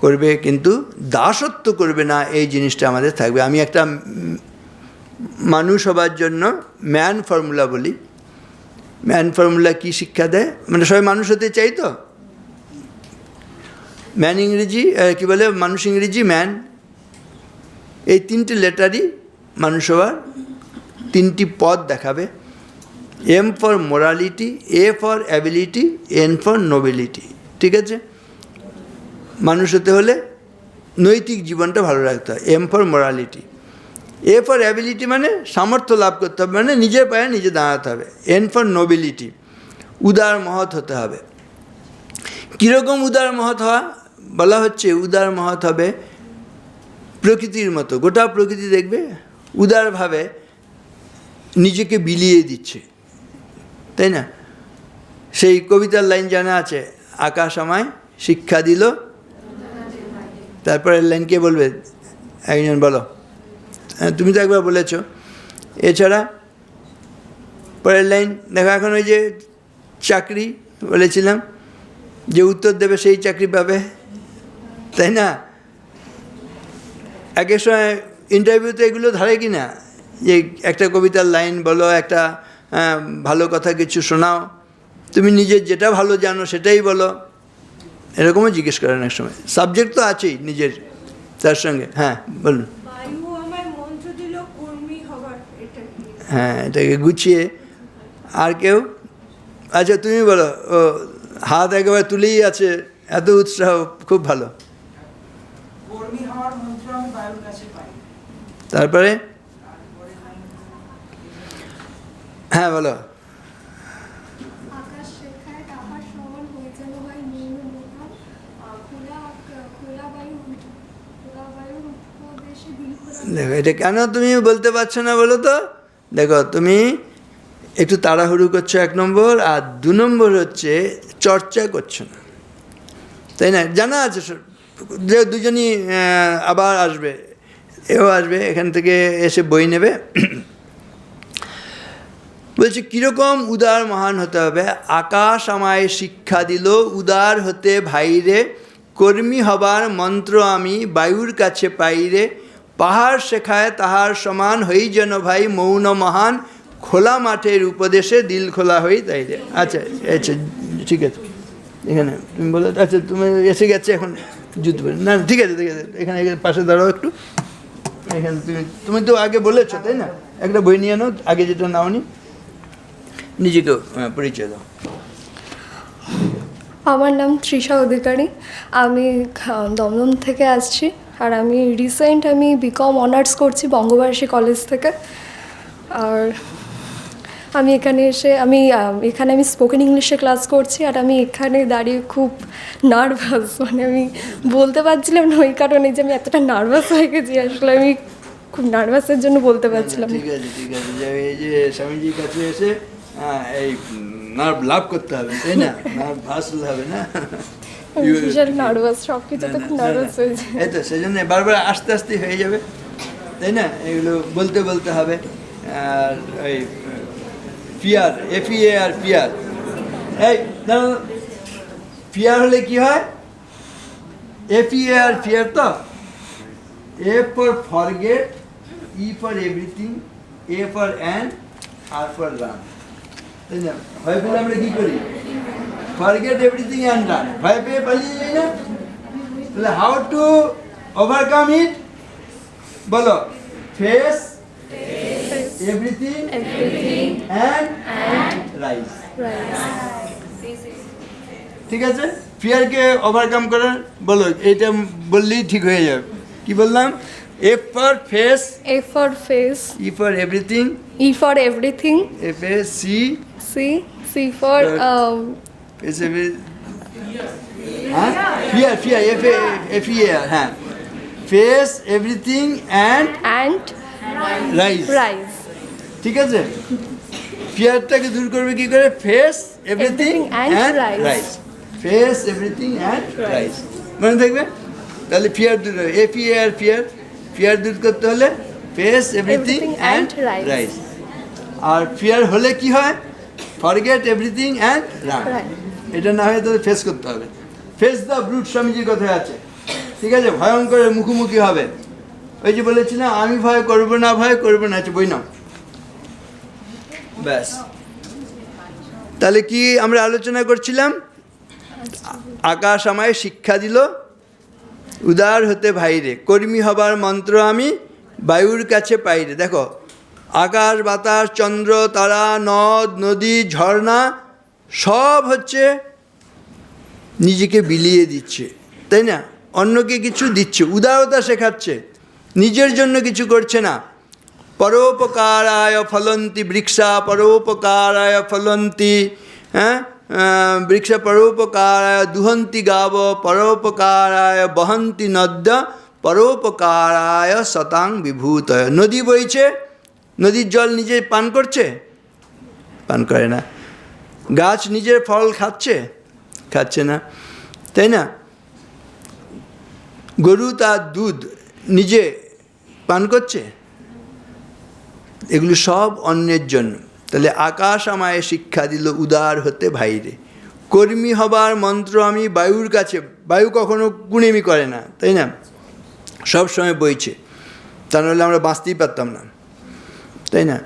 করবে, কিন্তু দাসত্ব করবে না, এই জিনিসটা আমাদের থাকবে। আমি একটা মানুষ হবার জন্য ম্যান ফর্মুলা বলি। ম্যান ফর্মুলা কি শিক্ষা দেয়, মানে সবাই মানুষ হতে চাই তো, ম্যান ইংরেজি কি বলে, মানুষ ইংরেজি ম্যান, এই তিনটে লেটারই মানুষ হওয়ার তিনটি পদ দেখাবে। M for morality, A for ability, N for nobility. ঠিক আছে, মানুষ হতে হলে নৈতিক জীবনটা ভালো রাখতে হয়, M for morality. A for ability মানে সামর্থ্য লাভ করতে হবে, মানে নিজের পায়ে নিজে দাঁড়াতে হবে। এন ফর নোবেলিটি, উদার মহৎ হতে হবে। কীরকম উদার মহৎ হওয়া বলা হচ্ছে? উদার মহৎ হবে প্রকৃতির মতো। গোটা প্রকৃতি দেখবে উদারভাবে নিজেকে বিলিয়ে দিচ্ছে, তাই না? সেই কবিতার লাইন জানা আছে, আকাশ আমায় শিক্ষা দিল, তারপরের লাইন কে বলবে? একজন বলো, তুমি তো একবার বলেছ। এছাড়া পরের লাইন দেখো, এখন ওই যে চাকরি বলেছিলাম, যে উত্তর দেবে সেই চাকরি পাবে, তাই না? একের সময় ইন্টারভিউতে এগুলো ধরে কি না, যে একটা কবিতার লাইন বলো, একটা ভালো কথা কিছু শোনাও, তুমি নিজের যেটা ভালো জানো সেটাই বলো, এরকমও জিজ্ঞেস করেন এক সময়। সাবজেক্ট তো আছেই নিজের, তার সঙ্গে। হ্যাঁ বলুন। হ্যাঁ, এটাকে গুছিয়ে। আর কেউ? আচ্ছা তুমি বলো। ও হাত একেবারে তুলেই আছে, এত উৎসাহ, খুব ভালো। তারপরে? হ্যাঁ বলো। দেখো এটা কেন তুমি বলতে পারছো না বলো তো? দেখো তুমি একটু তাড়াহুড়ো করছো, 1 নম্বর, আর 2 নম্বর হচ্ছে চর্চা করছো না, তাই না? জানা আছে যে দুজনই আবার আসবে, এও আসবে, এখান থেকে এসে বই নেবে। বলছে কীরকম উদার মহান হতে হবে? আকাশ আমায় শিক্ষা দিল উদার হতে ভাইরে, কর্মী হবার মন্ত্র আমি বায়ুর কাছে পাইরে, পাহাড় শেখায় তাহার সমান হই যেন ভাই, মৌন মহান খোলা মাঠের উপদেশে দিল খোলা হই তাইরে। আচ্ছা আচ্ছা ঠিক আছে, এখানে তুমি বলো। আচ্ছা তুমি এসে গেছে এখন যুদ্ধ, না ঠিক আছে ঠিক আছে, এখানে পাশে দাঁড়াও একটু। এখানে তুমি তো আগে বলেছো, তাই না? একটা বই নিয়ে আনো, আগে যেটা নাওনি। নিজেকেও পরিচয় দাও। আমার নাম তৃষা অধিকারী, আমি দমদম থেকে আসছি, আর আমি রিসেন্ট বিকম অনার্স করছি বঙ্গবাসী কলেজ থেকে। আর আমি এখানে এসে এখানে স্পোকেন ইংলিশে ক্লাস করছি, আর আমি এখানে দাঁড়িয়ে খুব নার্ভাস, মানে আমি বলতে পারছিলাম না, ওই কারণে যে আমি এতটা নার্ভাস হয়ে গেছি। আসলে আমি খুব নার্ভাসের জন্য বলতে পারছিলাম। ঠিক আছে ঠিক আছে, এই যে স্বামীজির কাছে এসে এই নার্ভ লাভ করতে হবে, তাই না? নার্ভ ভাসলে হবে না, বিশাল নার্ভাস, সব কিছুতে খুব নার্ভাস হয়েছে। এই তো সেই জন্য বারবার আস্তে আস্তে হয়ে যাবে, তাই না? এগুলো বলতে বলতে হবে। আর ওই ফিয়ার, FEAR, ফিয়ার, এই জানো ফিয়ার হলে কি হয়? FEAR, ফিয়ার তো F for forget, E for everything, A for ant, R for run, তাই না? ভয় পেলে আমরা কি করি? Forget everything and run. ভয় পেয়ে পালিয়ে যাই না? তাহলে how to overcome it? বলো, face everything and rise. ঠিক আছে? ফিয়ারকে ওভারকাম করার বলো, এটা বললেই ঠিক হয়ে যাবে। কি বললাম? F for face, A for face, E for everything, E for everything, FAC, C for face হ্যাঁ, fear, FEAR, হ্যাঁ, face everything and rise. ঠিক আছে? ফিয়ারটাকে দূর করবে কি করে? Face everything and rise, face everything and rise, মনে থাকবে? তাহলে ফিয়ার দূর হবে, FEAR, ফিয়ার দূর করতে হলে ফেস এভরিথিং অ্যান্ড রাইজ। আর ফিয়ার হলে কি হয়? Forget everything and run. এটা না হয়ে তাহলে ফেস করতে হবে, ফেস দ্য ব্রুট স্বামীজির কথায় আছে, ঠিক আছে, ভয়ঙ্করের মুখোমুখি হবে। ওই যে বলেছি না, আমি ভয় করবো না, ভয় করবো না, বই নাও, ব্যাস। তাহলে কি আমরা আলোচনা করছিলাম? আকাশ আমায় শিক্ষা দিল উদার হতে ভাইরে, কর্মী হবার মন্ত্র আমি বায়ুর কাছে পাইরে। দেখো, আকাশ, বাতাস, চন্দ্র, তারা, নদ, নদী, ঝর্ণা সব হচ্ছে নিজেকে বিলিয়ে দিচ্ছে, তাই না? অন্যকে কিছু দিচ্ছে, উদারতা শেখাচ্ছে, নিজের জন্য কিছু করছে না। পরোপকারায় ফলন্তি বৃক্ষা, পরোপকারায় ফলন্তি, হ্যাঁ, বৃক্ষা পরোপকারায় দুহন্তি গাব, পরোপকারায় বহন্তি নদ্য, পরোপকারায় শতাং বিভূতয়। নদী বইছে, নদীর জল নিজে পান করছে? পান করে না। গাছ নিজের ফল খাচ্ছে? খাচ্ছে না, তাই না? গরু তার দুধ নিজে পান করছে? এগুলো সব অন্যের জন্য। তাহলে আকাশ আমায় শিক্ষা দিল উদার হতে ভাইরে, কর্মী হবার মন্ত্র আমি বায়ুর কাছে। বায়ু কখনো কুড়েমি করে না, তাই না? সব সময় বইছে, তা নাহলে আমরা বাঁচতেই পারতাম না, তাই না?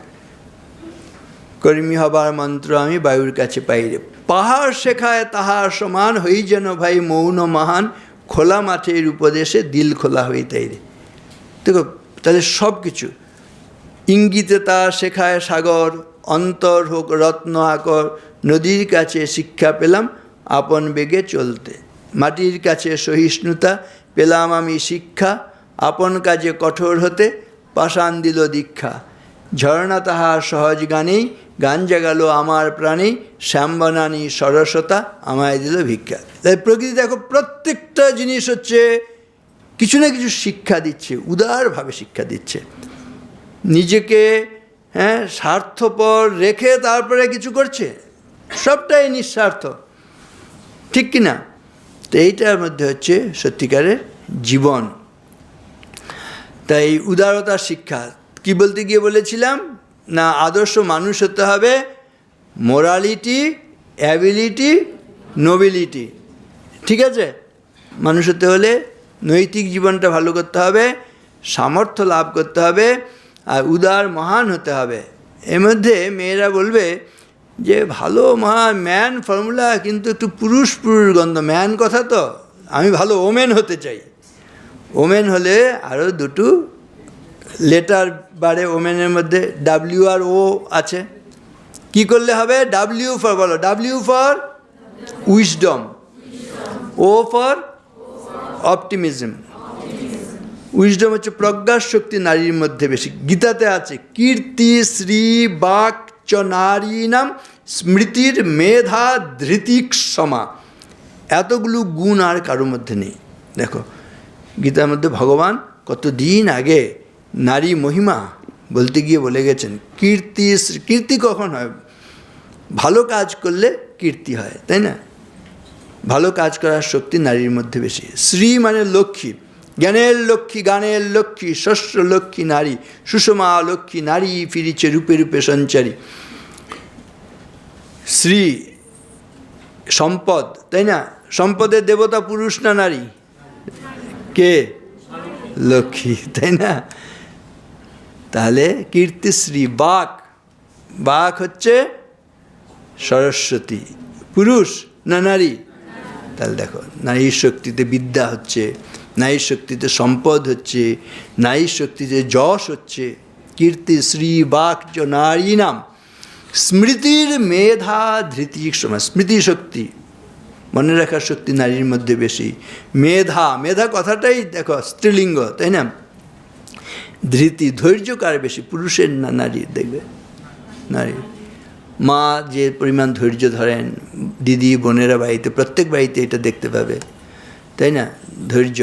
কর্মী হবার মন্ত্র আমি বায়ুর কাছে পাইরে, পাহাড় শেখায় তাহার সমান, হই যেন ভাই মৌন মহান, খোলা মাঠের উপদেশে দিল খোলা হই তাই রে। দেখো, তাহলে সব কিছু ইঙ্গিতে তা শেখায় সাগর, অন্তর হোক রত্ন আকর, নদীর কাছে শিক্ষা পেলাম আপন বেগে চলতে, মাটির কাছে সহিষ্ণুতা পেলাম আমি শিক্ষা, আপন কাজে কঠোর হতে পাষাণ দিল দীক্ষা, ঝর্ণা তাহার সহজ গানেই গান জাগালো আমার প্রাণেই, শ্যামবনানী সরসতা আমায় দিল ভিক্ষা। তাই প্রকৃতি দেখো প্রত্যেকটা জিনিস হচ্ছে কিছু না কিছু শিক্ষা দিচ্ছে, উদারভাবে শিক্ষা দিচ্ছে। নিজেকে স্বার্থপর রেখে তারপরে কিছু করছে, সবটাই নিঃস্বার্থ, ঠিক কি না? তো এইটার মধ্যে হচ্ছে সত্যিকারের জীবন। তাই উদারতার শিক্ষা কি বলতে গিয়ে বলেছিলাম না, আদর্শ মানুষ হতে হবে মোরালিটি, অ্যাবিলিটি, নোবিলিটি, ঠিক আছে? মানুষ হতে হলে নৈতিক জীবনটা ভালো করতে হবে, সামর্থ্য লাভ করতে হবে, আর উদার মহান হতে হবে। এর মধ্যে মেয়েরা বলবে যে ভালো মহান ম্যান ফর্মুলা, কিন্তু একটু পুরুষ পুরুষ গন্ধ। ম্যান কথা তো, আমি ভালো ওমেন হতে চাই। ওমেন হলে আরও দুটো লেটার বাড়ে ওমেনের মধ্যে, ডাব্লিউ আর ও আছে। কি করলে হবে? ডাব্লিউ ফর, বলো, W for wisdom, O for optimism. Wisdom হচ্ছে প্রজ্ঞার শক্তি নারীর মধ্যে বেশি। গীতাতে আছে কীর্তি শ্রী বাক চ নারীনাম স্মৃতির মেধা ধৃতিক্ষমা। এতগুলো গুণ আর কারোর মধ্যে নেই। দেখো, গীতার মধ্যে ভগবান কতদিন আগে নারী মহিমা বলতে গিয়ে বলে গেছেন কীর্তি। কীর্তি কখন হয়? ভালো কাজ করলে কীর্তি হয়, তাই না? ভালো কাজ করার শক্তি নারীর মধ্যে বেশি। শ্রী মানে লক্ষ্মী, জ্ঞানের লক্ষ্মী, গানের লক্ষ্মী, শস্য লক্ষ্মী নারী, সুষমা লক্ষ্মী নারী, ফিরিছে রূপে রূপে সঞ্চারী। শ্রী সম্পদ, তাই না? সম্পদের দেবতা পুরুষ না নারী? কে? লক্ষ্মী, তাই না? তাহলে কীর্তিশ্রী। বাক, বাক হচ্ছে সরস্বতী, পুরুষ না নারী? তাহলে দেখো, নারীর শক্তিতে বিদ্যা হচ্ছে, নারীর শক্তিতে সম্পদ হচ্ছে, নারীর শক্তিতে যশ হচ্ছে। কীর্তি শ্রী বাক চ নারী নাম স্মৃতির মেধা ধৃতি সময়। স্মৃতি শক্তি, মনে রাখার শক্তি নারীর মধ্যে বেশি। মেধা, মেধা কথাটাই দেখো স্ত্রীলিঙ্গ, তাই না? ধৃতি, ধৈর্য কার বেশি? পুরুষের না নারীর? দেখবে নারীর। মা যে পরিমাণ ধৈর্য ধরেন, দিদি বোনেরা বাড়িতে, প্রত্যেক বাড়িতে এটা দেখতে পাবে, তাই না? ধৈর্য,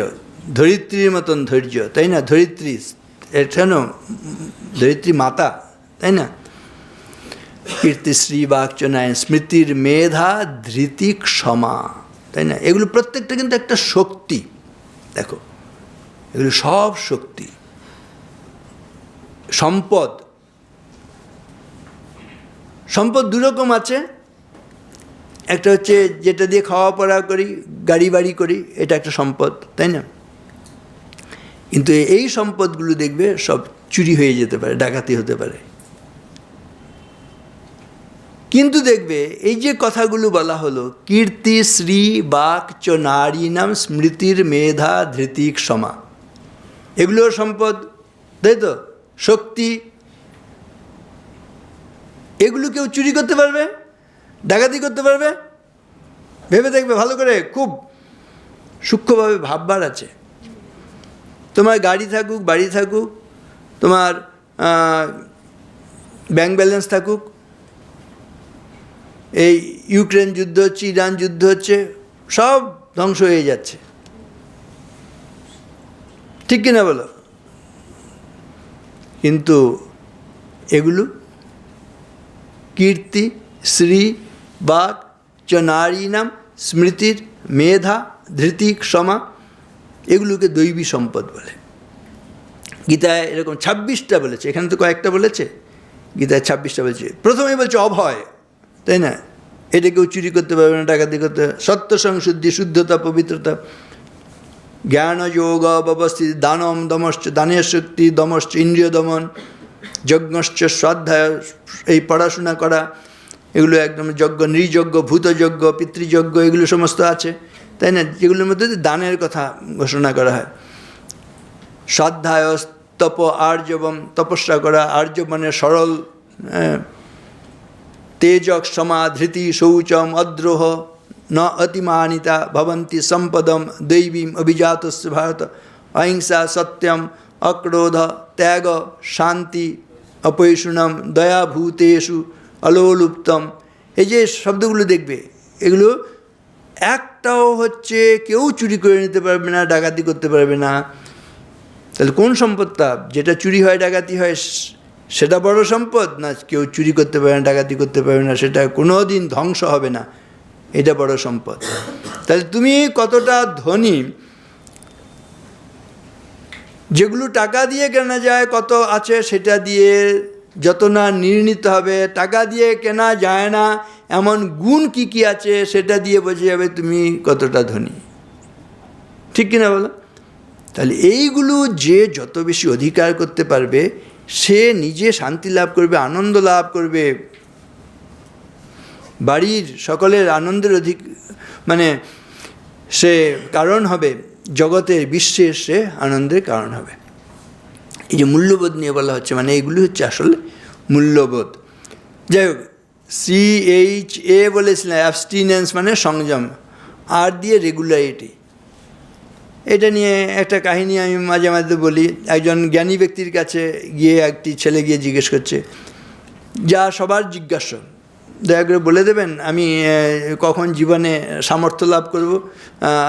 ধরিত্রীর মতন ধৈর্য, তাই না? ধরিত্রী এখানেও ধরিত্রী মাতা, তাই না? কীর্তিশ্রী বাকচনায় স্মৃতির মেধা ধৃতি ক্ষমা, তাই না? এগুলো প্রত্যেকটা কিন্তু একটা শক্তি। দেখো, এগুলো সব শক্তি। সম্পদ, সম্পদ দুরকম আছে, একটা হচ্ছে যেটা দিয়ে খাওয়া পড়া করি, গাড়ি বাড়ি করি, এটা একটা সম্পদ, তাই না? কিন্তু এই সম্পদগুলো দেখবে সব চুরি হয়ে যেতে পারে, ডাকাতি হতে পারে। কিন্তু দেখবে এই যে কথাগুলো বলা হলো, কীর্তি শ্রী বাক চ নারীনাম স্মৃতির মেধা ধৃতিক সমা, এগুলোর সম্পদ, তাই তো? শক্তি, এগুলো কেউ চুরি করতে পারবে, ডাকাতি করতে পারবে? ভেবে দেখবে ভালো করে, খুব সূক্ষ্মভাবে ভাববার আছে। তোমার গাড়ি থাকুক, বাড়ি থাকুক, তোমার ব্যাংক ব্যালেন্স থাকুক, এই ইউক্রেন যুদ্ধ হচ্ছে, ইরান যুদ্ধ হচ্ছে, সব ধ্বংস হয়ে যাচ্ছে, ঠিক কিনা বলো? কিন্তু এগুলো কীর্তি শ্রী বাক চ নারীনাম স্মৃতির মেধা ধৃতিক সমা, এগুলোকে দৈবী সম্পদ বলে। গীতায় এরকম 26টা বলেছে, এখানে তো কয়েকটা বলেছে, গীতায় 26টা বলেছে। প্রথমেই বলছে অভয়, তাই না? এটা কেউ চুরি করতে পারবে না, ডাকাতি করতে। সত্য সংশুদ্ধি, শুদ্ধতা, পবিত্রতা, জ্ঞান যোগ ব্যবস্থিত, দানম দমশ্চ, দানের শক্তি, দমশ্চ ইন্দ্রিয় দমন, যজ্ঞশ্চ শ্রাদ্ধায়, এই পড়াশোনা করা, এগুলো একদম যজ্ঞ, নৃযজ্ঞ, ভূতযজ্ঞ, পিতৃযজ্ঞ, এগুলো সমস্ত আছে, তাই না? যেগুলোর মধ্যে দানের কথা ঘোষণা করা হয়। শ্রাদ্ধায় তপ আর্যবম, তপস্যা করা, আর্য মানে সরল, তেজক সমা ধৃতি শৌচম অদ্রোহ ন অতিমানিতা ভবন্তি সম্পদম দৈবীম অভিজাতস্য ভারত, অহিংসা সত্যম অক্রোধ ত্যাগ শান্তি অপৈষুণম দয়াভূতেষু অলোলুপ্তম। এই যে শব্দগুলো দেখবে, এগুলো একটাও হচ্ছে কেউ চুরি করে নিতে পারবে না, ডাকাতি করতে পারবে না। তাহলে কোন সম্পদটা, যেটা চুরি হয় ডাকাতি হয়, সেটা বড় সম্পদ? না কেউ চুরি করতে পারে না, ডাকাতি করতে পারবে না, সেটা কোনো দিন ধ্বংস হবে না, এটা বড় সম্পদ। তাহলে তুমি কতটা ধনী, যেগুলো টাকা দিয়ে কেনা যায় কত আছে, সেটা দিয়ে যত না নির্ণীত হবে, টাকা দিয়ে কেনা যায় না এমন গুণ কি কি আছে, সেটা দিয়ে বোঝা যাবে তুমি কতটা ধনী, ঠিক কিনা বলো? তাহলে এইগুলো যে যত বেশি অধিকার করতে পারবে, সে নিজে শান্তি লাভ করবে, আনন্দ লাভ করবে, বাড়ির সকলের আনন্দের মানে সে কারণ হবে, জগতের বিশ্বের সে আনন্দের কারণ হবে। এই যে মূল্যবোধ নিয়ে বলা হচ্ছে, মানে এগুলি হচ্ছে আসলে মূল্যবোধ। যাই হোক, CHA বলেছিলেন অ্যাবস্টিনেন্স মানে সংযম, আর দিয়ে রেগুলারিটি। এটা নিয়ে একটা কাহিনী আমি মাঝে মাঝে বলি। একজন জ্ঞানী ব্যক্তির কাছে গিয়ে একটি ছেলে গিয়ে জিজ্ঞেস করছে, যা সবার জিজ্ঞাসা, দয়া করে বলে দেবেন আমি কখন জীবনে সামর্থ্য লাভ করব,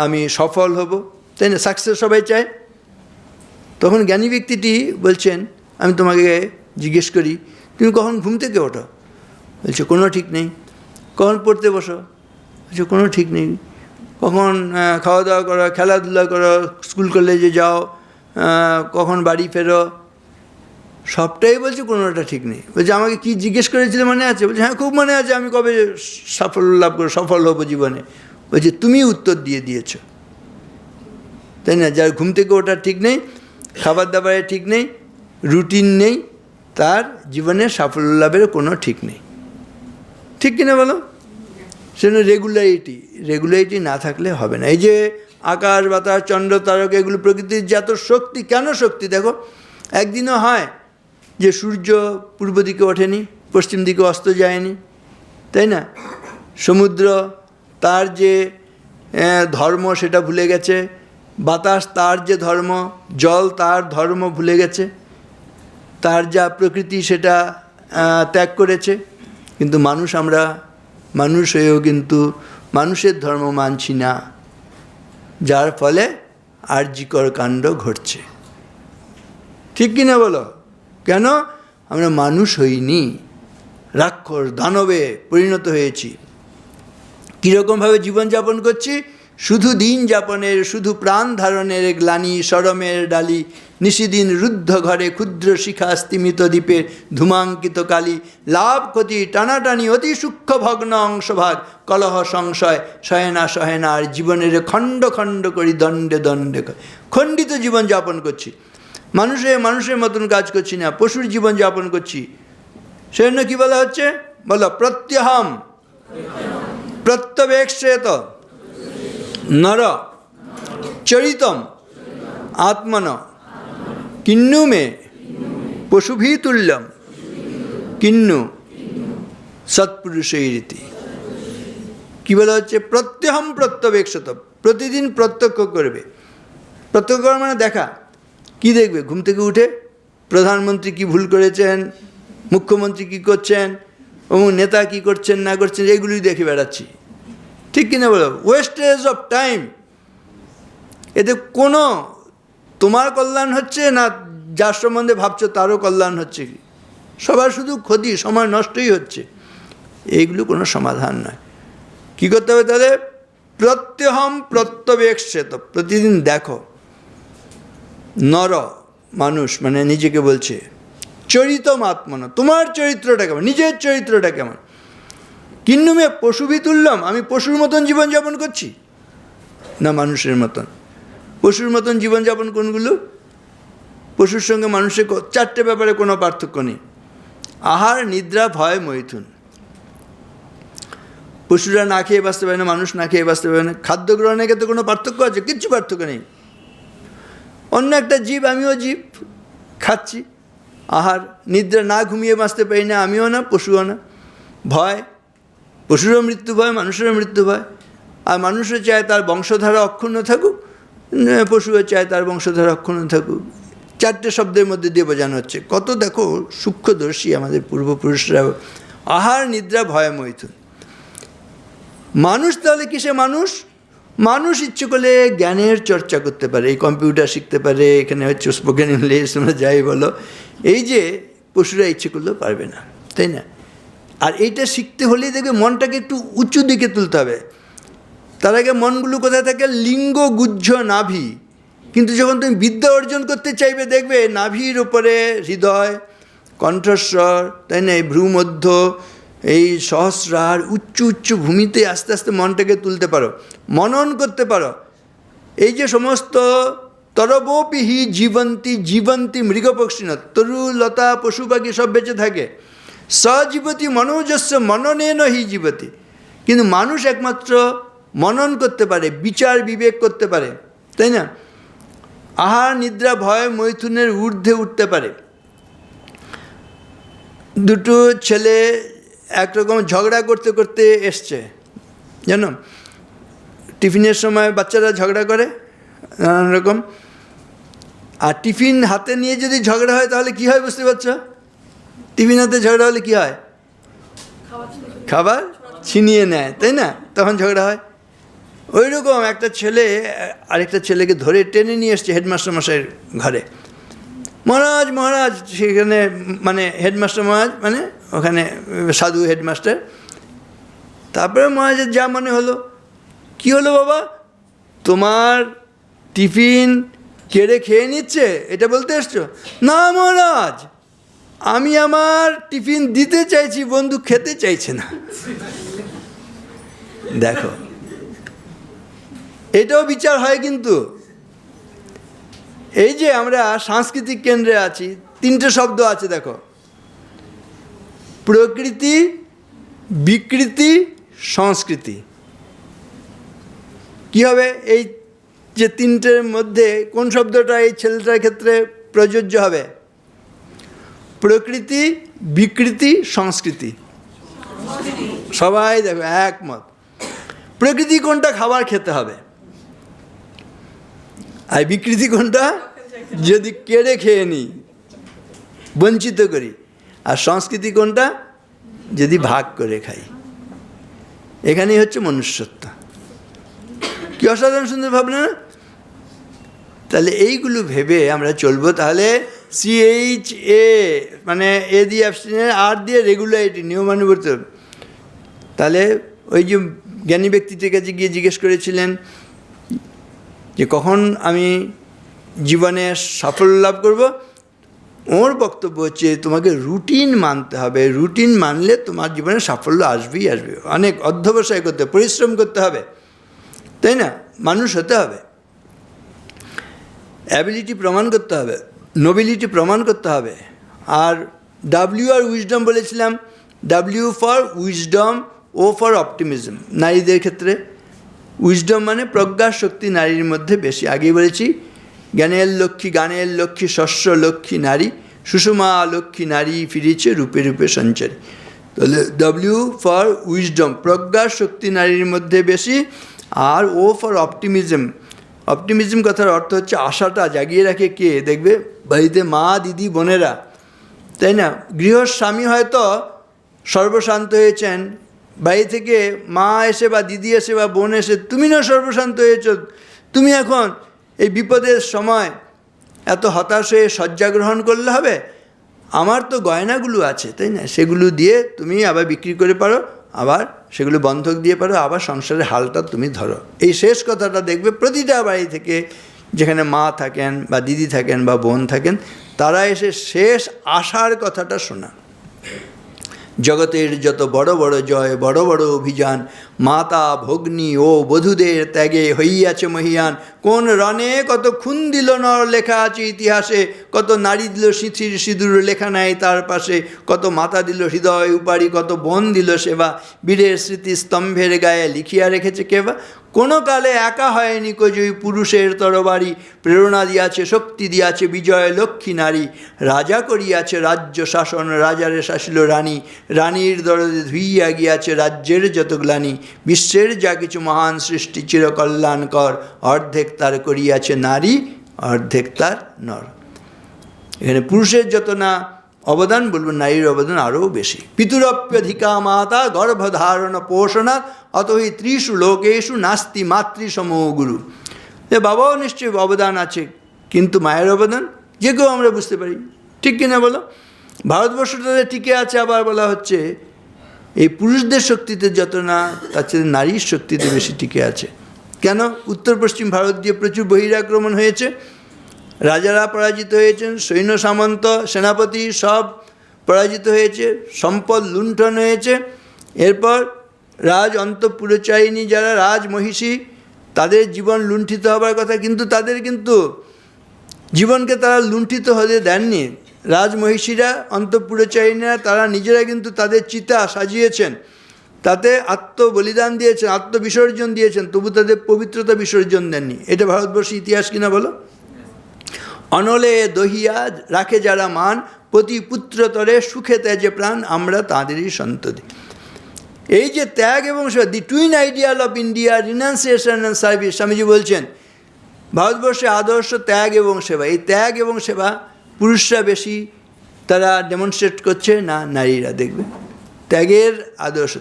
আমি সফল হব, তাই না? সাকসেস সবাই চায়। তখন জ্ঞানী ব্যক্তিটি বলছেন, আমি তোমাকে জিজ্ঞেস করি, তুমি কখন ঘুম থেকে ওঠো? বলছে কোনো ঠিক নেই। কখন পড়তে বসো? বলছে কোনো ঠিক নেই। কখন খাওয়া দাওয়া করো, খেলাধুলা করো, স্কুল কলেজে যাও, কখন বাড়ি ফেরো, সবটাই বলছে কোনোটা ঠিক নেই। বলছে আমাকে কি জিজ্ঞেস করেছিলে মনে আছে? বলছে হ্যাঁ খুব মনে আছে, আমি কবে সাফল্য লাভ করবো, সফল হবো জীবনে। বলছে তুমি উত্তর দিয়ে দিয়েছো, তাই না? যার ঘুম থেকে ওঠা ঠিক নেই, খাবার দাবারের ঠিক নেই, রুটিন নেই, তার জীবনে সাফল্য লাভের কোনো ঠিক নেই, ঠিক কিনা বলো? সেজন্য রেগুলারিটি না থাকলে হবে না। এই যে আকাশ বাতাস চন্দ্র তারকা, এগুলো প্রকৃতির যত শক্তি, কেন শক্তি দেখো, একদিনও হয় যে সূর্য পূর্ব দিকে ওঠেনি, পশ্চিম দিকে অস্ত যায়নি, তাই না? সমুদ্র তার যে ধর্ম সেটা ভুলে গেছে, বাতাস তার যে ধর্ম, জল তার ধর্ম ভুলে গেছে, তার যা প্রকৃতি সেটা ত্যাগ করেছে। কিন্তু আমরা মানুষ হয়েও কিন্তু মানুষের ধর্ম মানছি না, যার ফলে আর্যিকর কাণ্ড ঘটছে, ঠিক কিনা বলো? কেন? আমরা মানুষ হইনি, রাক্ষস দানবে পরিণত হয়েছি। কীরকমভাবে জীবনযাপন করছি? শুধু দিন যাপনের শুধু প্রাণ ধারণের গ্লানি শরমের ডালি নিশিদিন রুদ্ধ ঘরে ক্ষুদ্র শিখা স্তিমিত দ্বীপের ধূমাঙ্কিত কালি লাভ ক্ষতি টানাটানি অতি সূক্ষ্ম ভগ্ন অংশভাগ কলহ সংশয় সহে না আর জীবনের খণ্ড খণ্ড করি দণ্ডে দণ্ডে খণ্ডিত জীবন যাপন করছি। মানুষের মতন কাজ করছি না, পশুর জীবন যাপন করছি। সেজন্য কী বলা হচ্ছে? বলো প্রত্যহম প্রত্যবেক্ষেত নর চরিতম আত্মন কিন্নু মে পশুভিতুল্যম কিন্নু সৎপুরুষৈরীতি। কী বলা হচ্ছে? প্রত্যহম প্রত্যবেক্ষত, প্রতিদিন প্রত্যক্ষ করবে। প্রত্যক্ষ করা মানে দেখা। কি দেখবে? ঘুম থেকে উঠে প্রধানমন্ত্রী কি ভুল করেছেন, মুখ্যমন্ত্রী কি করছেন, এবং নেতা কি করছেন না করছেন, এগুলোই দেখে বেড়াচ্ছি। ঠিক কিনা বলো? Wastage of time. এতে কোনো তোমার কল্যাণ হচ্ছে না, যার সম্বন্ধে ভাবছো তারও কল্যাণ হচ্ছে কি? সবার শুধু ক্ষতি, সময় নষ্টই হচ্ছে। এইগুলো কোনো সমাধান নয়। কী করতে হবে তাহলে? প্রত্যহম প্রত্যবেক্ষেত, প্রতিদিন দেখো। নর মানুষ মানে নিজেকে বলছে, চরিতম আত্মন, তোমার চরিত্রটা কেমন, নিজের চরিত্রটা কেমন। কিন্নুমে পশুভিতুল্যম, আমি পশুর মতন জীবনযাপন করছি না মানুষের মতন? পশুর মতন জীবনযাপন কোনগুলো? পশুর সঙ্গে মানুষের চারটে ব্যাপারে কোনো পার্থক্য নেই। আহার, নিদ্রা, ভয়, মৈথুন। পশুরা না খেয়ে বাঁচতে পারে না, মানুষ না খেয়ে বাঁচতে পারে না। খাদ্য গ্রহণের ক্ষেত্রে কোনো পার্থক্য আছে? কিচ্ছু পার্থক্য নেই। অন্য একটা জীব, আমিও জীব, খাচ্ছি। আহার, নিদ্রা, না ঘুমিয়ে বাঁচতে পারি না, আমিও না পশুও না। ভয়, পশুরও মৃত্যু ভয়, মানুষেরও মৃত্যু ভয়। আর মানুষও চায় তার বংশধারা অক্ষুণ্ণ থাকুক, পশুও চায় তার বংশধারা অক্ষুণ্ণ থাকুক। চারটে শব্দের মধ্যে দিয়ে বোঝানো হচ্ছে। কত দেখো সূক্ষ্মদর্শী আমাদের পূর্বপুরুষরাও। আহার, নিদ্রা, ভয়, মৈথুন। মানুষ তাহলে কিসে মানুষ? মানুষ ইচ্ছে করলে জ্ঞানের চর্চা করতে পারে, এই কম্পিউটার শিখতে পারে, এখানে হচ্ছে স্পোকেন ইংলিশ, তোমরা যাই বলো। এই যে পশুরা ইচ্ছে করলেও পারবে না, তাই না? আর এইটা শিখতে হলেই দেখবে মনটাকে একটু উঁচু দিকে তুলতে হবে। তার আগে মনগুলো কোথায় থাকে? লিঙ্গ, গুহ্য, নাভি। কিন্তু যখন তুমি বিদ্যা অর্জন করতে চাইবে, দেখবে নাভির উপরে হৃদয়, কণ্ঠস্বর, তাই না, এই ভ্রুমধ্য, এই সহস্রার, উচ্চ উচ্চ ভূমিতে আস্তে আস্তে মনটাকে তুলতে পারো, মনন করতে পারো। এই যে সমস্ত তরবোপিহি জীবন্তি মৃগপক্ষিণ, তরু, লতা, পশু পাখি সব বেঁচে থাকে। সজীবতি মনোজস্য মননেন হি জীবতি। কিন্তু মানুষ একমাত্র মনন করতে পারে, বিচার বিবেক করতে পারে, তাই না? আহার, নিদ্রা, ভয়, মৈথুনের ঊর্ধ্বে উঠতে পারে। দুটো ছেলে একরকম ঝগড়া করতে করতে এসছে, জানো? টিফিনের সময় বাচ্চারা ঝগড়া করে নানান রকম। আর টিফিন হাতে নিয়ে যদি ঝগড়া হয় তাহলে কি হয় বুঝতে পারছো? টিফিন হাতে ঝগড়া হলে কি হয়? খাবার ছিনিয়ে নেয়, তাই না? তখন ঝগড়া হয়। ওই রকম একটা ছেলে আরেকটা ছেলেকে ধরে টেনে নিয়ে এসছে হেডমাস্টার মশাইয়ের ঘরে। মহারাজ, সেখানে মানে হেডমাস্টার মহারাজ মানে ওখানে সাধু হেডমাস্টার। তারপরে মহারাজের যা মনে হলো, কি হলো বাবা, তোমার টিফিন কেড়ে খেয়ে নিচ্ছে, এটা বলতে এসছো? না মহারাজ, আমি আমার টিফিন দিতে চাইছি, বন্ধু খেতে চাইছে না। দেখো, এটাও বিচার হয়। কিন্তু এই যে আমরা সাংস্কৃতিক কেন্দ্রে আছি, তিনটে শব্দ আছে দেখো: প্রকৃতি, বিকৃতি, সংস্কৃতি। কি হবে এই যে তিনটের মধ্যে কোন শব্দটা এই ছেলেটার ক্ষেত্রে প্রযোজ্য হবে? প্রকৃতি, বিকৃতি, সংস্কৃতি। সবাই দেখো একমত। প্রকৃতি কোনটা? খাবার খেতে হবে। আর বিকৃতি কোনটা? যদি কেড়ে খেয়ে নিই, বঞ্চিত করি। আর সংস্কৃতি কোনটা? যদি ভাগ করে খাই। এখানেই হচ্ছে মনুষ্যত্ব। কি অসাধারণ সুন্দর ভাবনা না? তাহলে এইগুলো ভেবে আমরা চলবো। তাহলে CHA মানে এ দিয়ে অ্যাবস্টিনেন্স, আর দিয়ে রেগুলারিটি, নিয়মানুবর্তিতা। তাহলে ওই যে জ্ঞানী ব্যক্তিটির কাছে গিয়ে জিজ্ঞেস করেছিলেন যে কখন আমি জীবনে সাফল্য লাভ করব, ওর বক্তব্য হচ্ছে তোমাকে রুটিন মানতে হবে, রুটিন মানলে তোমার জীবনে সাফল্য আসবেই আসবে। অনেক অধ্যবসায় করতে, পরিশ্রম করতে হবে, তাই না? মানুষ হতে হবে, অ্যাবিলিটি প্রমাণ করতে হবে, নোবিলিটি প্রমাণ করতে হবে। আর ডাব্লিউ আর উইজডম বলেছিলাম, W for wisdom, O for optimism. নারীদের ক্ষেত্রে উইজডম মানে প্রজ্ঞা শক্তি নারীর মধ্যে বেশি। আগেই বলেছি, জ্ঞানের লক্ষ্মী, গানের লক্ষ্মী, শস্য লক্ষ্মী নারী, সুষমা লক্ষ্মী নারী ফিরেছে রূপে রূপে সঞ্চারী। তাহলে ডাব্লিউ ফর উইজডম, প্রজ্ঞা শক্তি নারীর মধ্যে বেশি। আর ও ফর অপটিমিজম, অপটিমিজম কথার অর্থ হচ্ছে আশাটা জাগিয়ে রাখে কে? দেখবে বাড়িতে মা, দিদি, বোনেরা, তাই না? গৃহস্বামী হয়তো সর্বশান্ত হয়েছেন, বাড়ি থেকে মা এসে বা দিদি এসে বা বোন এসে, তুমি না সর্বশান্ত হয়েছ, তুমি এখন এই বিপদের সময় এত হতাশ হয়ে শয্যা গ্রহণ করলে হবে? আমার তো গয়নাগুলো আছে, তাই না? সেগুলো দিয়ে তুমি আবার বিক্রি করে পারো, আবার সেগুলো বন্ধক দিয়ে পারো, আবার সংসারের হালটা তুমি ধরো। এই শেষ কথাটা দেখবে প্রতিটা বাড়ি থেকে, যেখানে মা থাকেন বা দিদি থাকেন বা বোন থাকেন, তারা এসে শেষ আশার কথাটা শোনা। জগতের যত বড় বড় জয়, বড় বড় অভিযান, মাতা ভগ্নী ও বধূদের ত্যাগে হইয়াছে মহিয়ান। কোন রণে কত খুন দিল নর, লেখা আছে ইতিহাসে। কত নারী দিল সিঁথির সিঁদুর, লেখা নাই তার পাশে। কত মাতা দিল হৃদয় উপারি, কত বোন দিল সেবা। বীরের স্মৃতি স্তম্ভের গায়ে লিখিয়া রেখেছে কেবা। কোনো কালে একা হয়নি কজয়ী, পুরুষের তরবারি। প্রেরণা দিয়াছে, শক্তি দিয়াছে বিজয় লক্ষ্মী নারী। রাজা করিয়াছে রাজ্য শাসন, রাজারে শাসিল রানী। রানীর দরদে ধুইয়া গিয়াছে রাজ্যের যত গ্লানি। বিশ্বের যা কিছু মহান সৃষ্টি চিরকল্যাণকর। অর্ধেক তার করিয়াছে নারী, অর্ধেক তার নর। এখানে পুরুষের যত না অবদান বলবো, নারীর অবদান আরও বেশি। পিতুরপ্যধিকা মাতা গর্ভধারণ পোষণাৎ, অতই ত্রিষু লোকেষু নাস্তি মাতৃসম গুরু। বাবাও নিশ্চয়ই অবদান আছে, কিন্তু মায়ের অবদান যে কেউ আমরা বুঝতে পারি, ঠিক কিনা বলো? ভারতবর্ষটাতে টিকে আছে, আবার বলা হচ্ছে এই পুরুষদের শক্তিতে যত না, তার চেয়ে নারীর শক্তিতে বেশি টিকে আছে। কেন? উত্তর পশ্চিম ভারত দিয়ে প্রচুর বহিরাক্রমণ হয়েছে, রাজারা পরাজিত হয়েছেন, সৈন্য সামন্ত সেনাপতি সব পরাজিত হয়েছে, সম্পদ লুণ্ঠন হয়েছে। এরপর রাজ অন্তঃপুরচারিণী যারা রাজমহিষী, তাদের জীবন লুণ্ঠিত হবার কথা, কিন্তু তাদের কিন্তু জীবনকে তারা লুণ্ঠিত হতে দেননি। রাজমহিষীরা, অন্তঃপুরচারিণীরা, তারা নিজেরা কিন্তু তাদের চিতা সাজিয়েছেন, তাতে আত্মবলিদান দিয়েছেন, আত্মবিসর্জন দিয়েছেন, তবু তাদের পবিত্রতা বিসর্জন দেননি। এটা ভারতবর্ষের ইতিহাস কিনা বলো? অনলে দহিয়া রাখে যারা মান, প্রতি পুত্রতরে সুখে ত্যাজে প্রাণ, আমরা তাঁদেরই সন্ততি। এই যে ত্যাগ এবং সেবা, the twin ideal of India, renunciation and service, Swamiji বলছেন ভারতবর্ষে আদর্শ ত্যাগ এবং সেবা। এই ত্যাগ এবং সেবা পুরুষরা বেশি তারা ডেমনস্ট্রেট করছে না, নারীরা। দেখবে ত্যাগের আদর্শ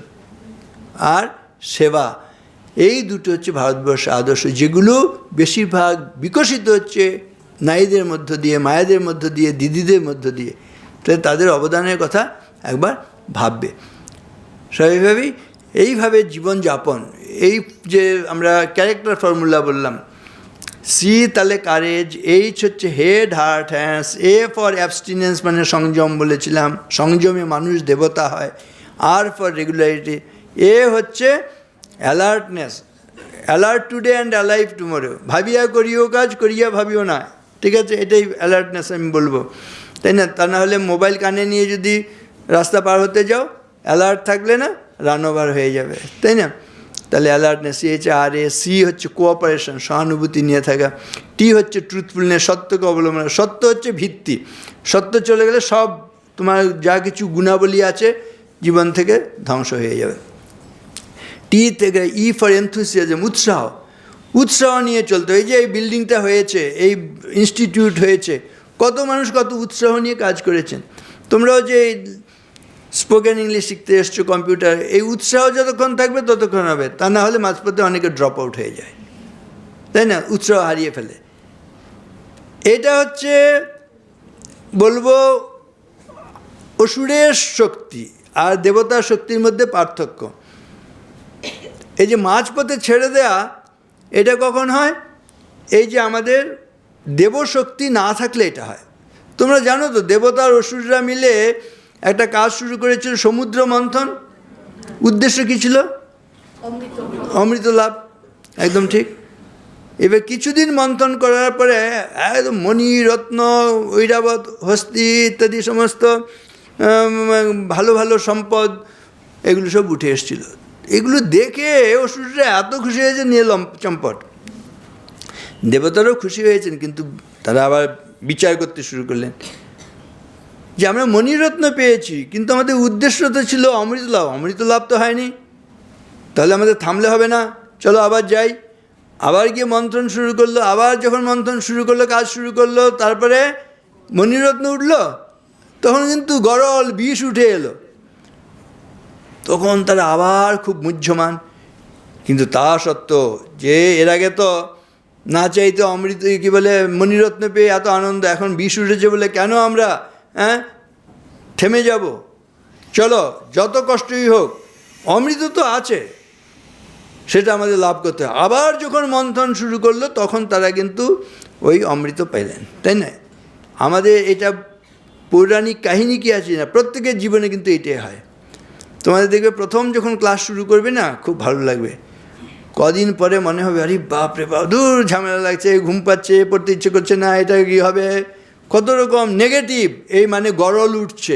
আর সেবা, এই দুটো হচ্ছে ভারতবর্ষের আদর্শ, যেগুলো বেশিরভাগ বিকশিত হচ্ছে নারীদের মধ্য দিয়ে, মায়েদের মধ্য দিয়ে, দিদিদের মধ্য দিয়ে। তাহলে তাদের অবদানের কথা একবার ভাববে। স্বাভাবিকভাবেই এইভাবে জীবনযাপন, এই যে আমরা ক্যারেক্টার ফর্মুলা বললাম, সি তাহলে কারেজ, এইচ হচ্ছে head heart hands, A for অ্যাবস্টিনেন্স মানে সংযম বলেছিলাম, সংযমে মানুষ দেবতা হয়, আর ফর রেগুলারিটি, এ হচ্ছে alertness, alert today and alive tomorrow, ভাবিয়া করিও কাজ, করিয়া ভাবিও না, ঠিক আছে? এটাই অ্যালার্টনেস আমি বলবো, তাই না? তা না হলে মোবাইল কানে নিয়ে যদি রাস্তা পার হতে যাও, অ্যালার্ট থাকলে না রান ওভার হয়ে যাবে, তাই না? তাহলে অ্যালার্টনেস, CHRA। সি হচ্ছে কোঅপারেশন, সহানুভূতি নিয়ে থাকা। টি হচ্ছে ট্রুথফুলনেস, সত্যকে অবলম্বন। সত্য হচ্ছে ভিত্তি, সত্য চলে গেলে সব তোমার যা কিছু গুণাবলী আছে জীবন থেকে ধ্বংস হয়ে যাবে। টি থেকে ই ফর এনথুসিয়াজম, উৎসাহ, উৎসাহ নিয়ে চলতে। এই যে এই বিল্ডিংটা হয়েছে, এই ইনস্টিটিউট হয়েছে, কত মানুষ কত উৎসাহ নিয়ে কাজ করেছেন। তোমরাও যে স্পোকেন ইংলিশ শিখতে এসছো, কম্পিউটার, এই উৎসাহ যতক্ষণ থাকবে ততক্ষণ হবে, তা না হলে মাঝপথে অনেকে ড্রপ আউট হয়ে যায়, তাই না? উৎসাহ হারিয়ে ফেলে। এটা হচ্ছে বলবো অসুরের শক্তি আর দেবতার শক্তির মধ্যে পার্থক্য। এই যে মাঝপথে ছেড়ে দেয়া, এটা কখন হয়? এই যে আমাদের দেবশক্তি না থাকলে এটা হয়। তোমরা জানো তো, দেবতার অসুররা মিলে একটা কাজ শুরু করেছিল, সমুদ্র মন্থন। উদ্দেশ্য কী ছিল? অমৃত লাভ। একদম ঠিক। এবার কিছুদিন মন্থন করার পরে একদম মণি, রত্ন, ঐরাবত, হস্তি ইত্যাদি সমস্ত ভালো ভালো সম্পদ এগুলো সব উঠে এসেছিল। এগুলো দেখে অসুররা এত খুশি হয়েছে, নিয়ে চম্পট। দেবতারাও খুশি হয়েছেন, কিন্তু তারা আবার বিচার করতে শুরু করলেন যে আমরা মণিরত্ন পেয়েছি, কিন্তু আমাদের উদ্দেশ্য তো ছিল অমৃত লাভ। অমৃত লাভ তো হয়নি, তাহলে আমাদের থামলে হবে না, চলো আবার যাই। আবার গিয়ে মন্থন শুরু করলো। আবার যখন মন্থন শুরু করলো, কাজ শুরু করলো, তারপরে মণিরত্ন উঠলো, তখন কিন্তু গরল বিষ উঠে এলো। তখন তারা আবার খুব মুহ্যমান। কিন্তু তা সত্ত্বেও যে এর আগে তো না চাইতে অমৃত কী বলে মণিরত্ন পেয়ে এত আনন্দ, এখন বিষ উঠেছে বলে কেন আমরা থেমে যাব? চলো যত কষ্টই হোক, অমৃত তো আছে, সেটা আমাদের লাভ করতে হয়। আবার যখন মন্থন শুরু করলো, তখন তারা কিন্তু ওই অমৃত পাইলেন, তাই না? আমাদের এটা পৌরাণিক কাহিনী কি আছে না, প্রত্যেকের জীবনে কিন্তু এটাই হয়। তোমাদের দেখবে প্রথম যখন ক্লাস শুরু করবে না, খুব ভালো লাগবে। কদিন পরে মনে হবে আরে বাপ রে বাপ, দূর ঝামেলা লাগছে, ঘুম পাচ্ছে, পড়তে ইচ্ছে করছে না, এটা কী হবে, কত রকম নেগেটিভ, এই মানে গরল উঠছে।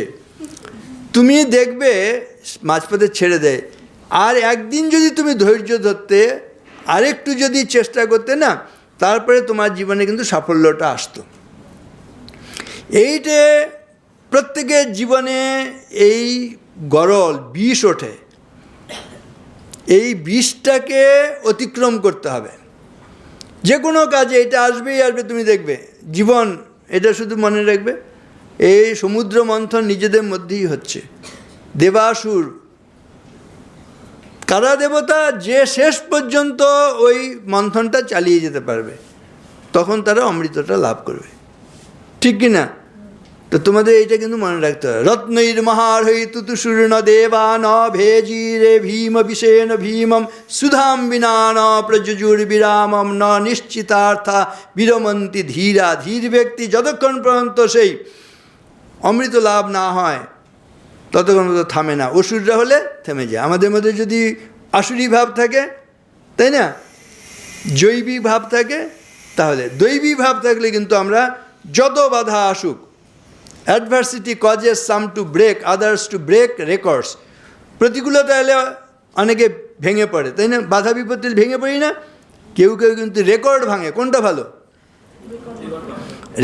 তুমি দেখবে মাঝপথে ছেড়ে দেয়। আর একদিন যদি তুমি ধৈর্য ধরতে, আরেকটু যদি চেষ্টা করতে না, তারপরে তোমার জীবনে কিন্তু সাফল্যটা আসতো। এইটে প্রত্যেকের জীবনে এই গরল বিষ ওঠে, এই বিষটাকে অতিক্রম করতে হবে। যে কোনো কাজে এটা আসবেই আসবে, তুমি দেখবে জীবন, এটা শুধু মনে রাখবে। এই সমুদ্র মন্থন নিজেদের মধ্যেই হচ্ছে। দেবাসুর কারা দেবতা, যে শেষ পর্যন্ত ওই মন্থনটা চালিয়ে যেতে পারবে, তখন তারা অমৃতটা লাভ করবে, ঠিক কি না? তো তোমাদের এইটা কিন্তু মনে রাখতে হবে। রত্নৈর মহার হই তুতুসূর্ণ দেবা ন ভেজি রে ভীম বিশেন ভীমম সুধাম বিনা ন প্রযুজুর বিরামম ন নিশ্চিতার্থা বিরমন্তি ধীরা। ধীর ব্যক্তি যতক্ষণ পর্যন্ত সেই অমৃত লাভ না হয়, ততক্ষণ তো থামে না। অসুররা হলে থেমে যায়। আমাদের মধ্যে যদি আসুরি ভাব থাকে, তাই না, জৈবিক ভাব থাকে, তাহলে দৈবী ভাব থাকলে কিন্তু আমরা যত বাধা আসুক, adversity causes some to break, others to break records. প্রতিকূলতা এলে অনেকে ভেঙে পড়ে, তাই না? বাধা বিপত্তি ভেঙে পড়ি না? কেউ কেউ কিন্তু রেকর্ড ভাঙে। কোনটা ভালো?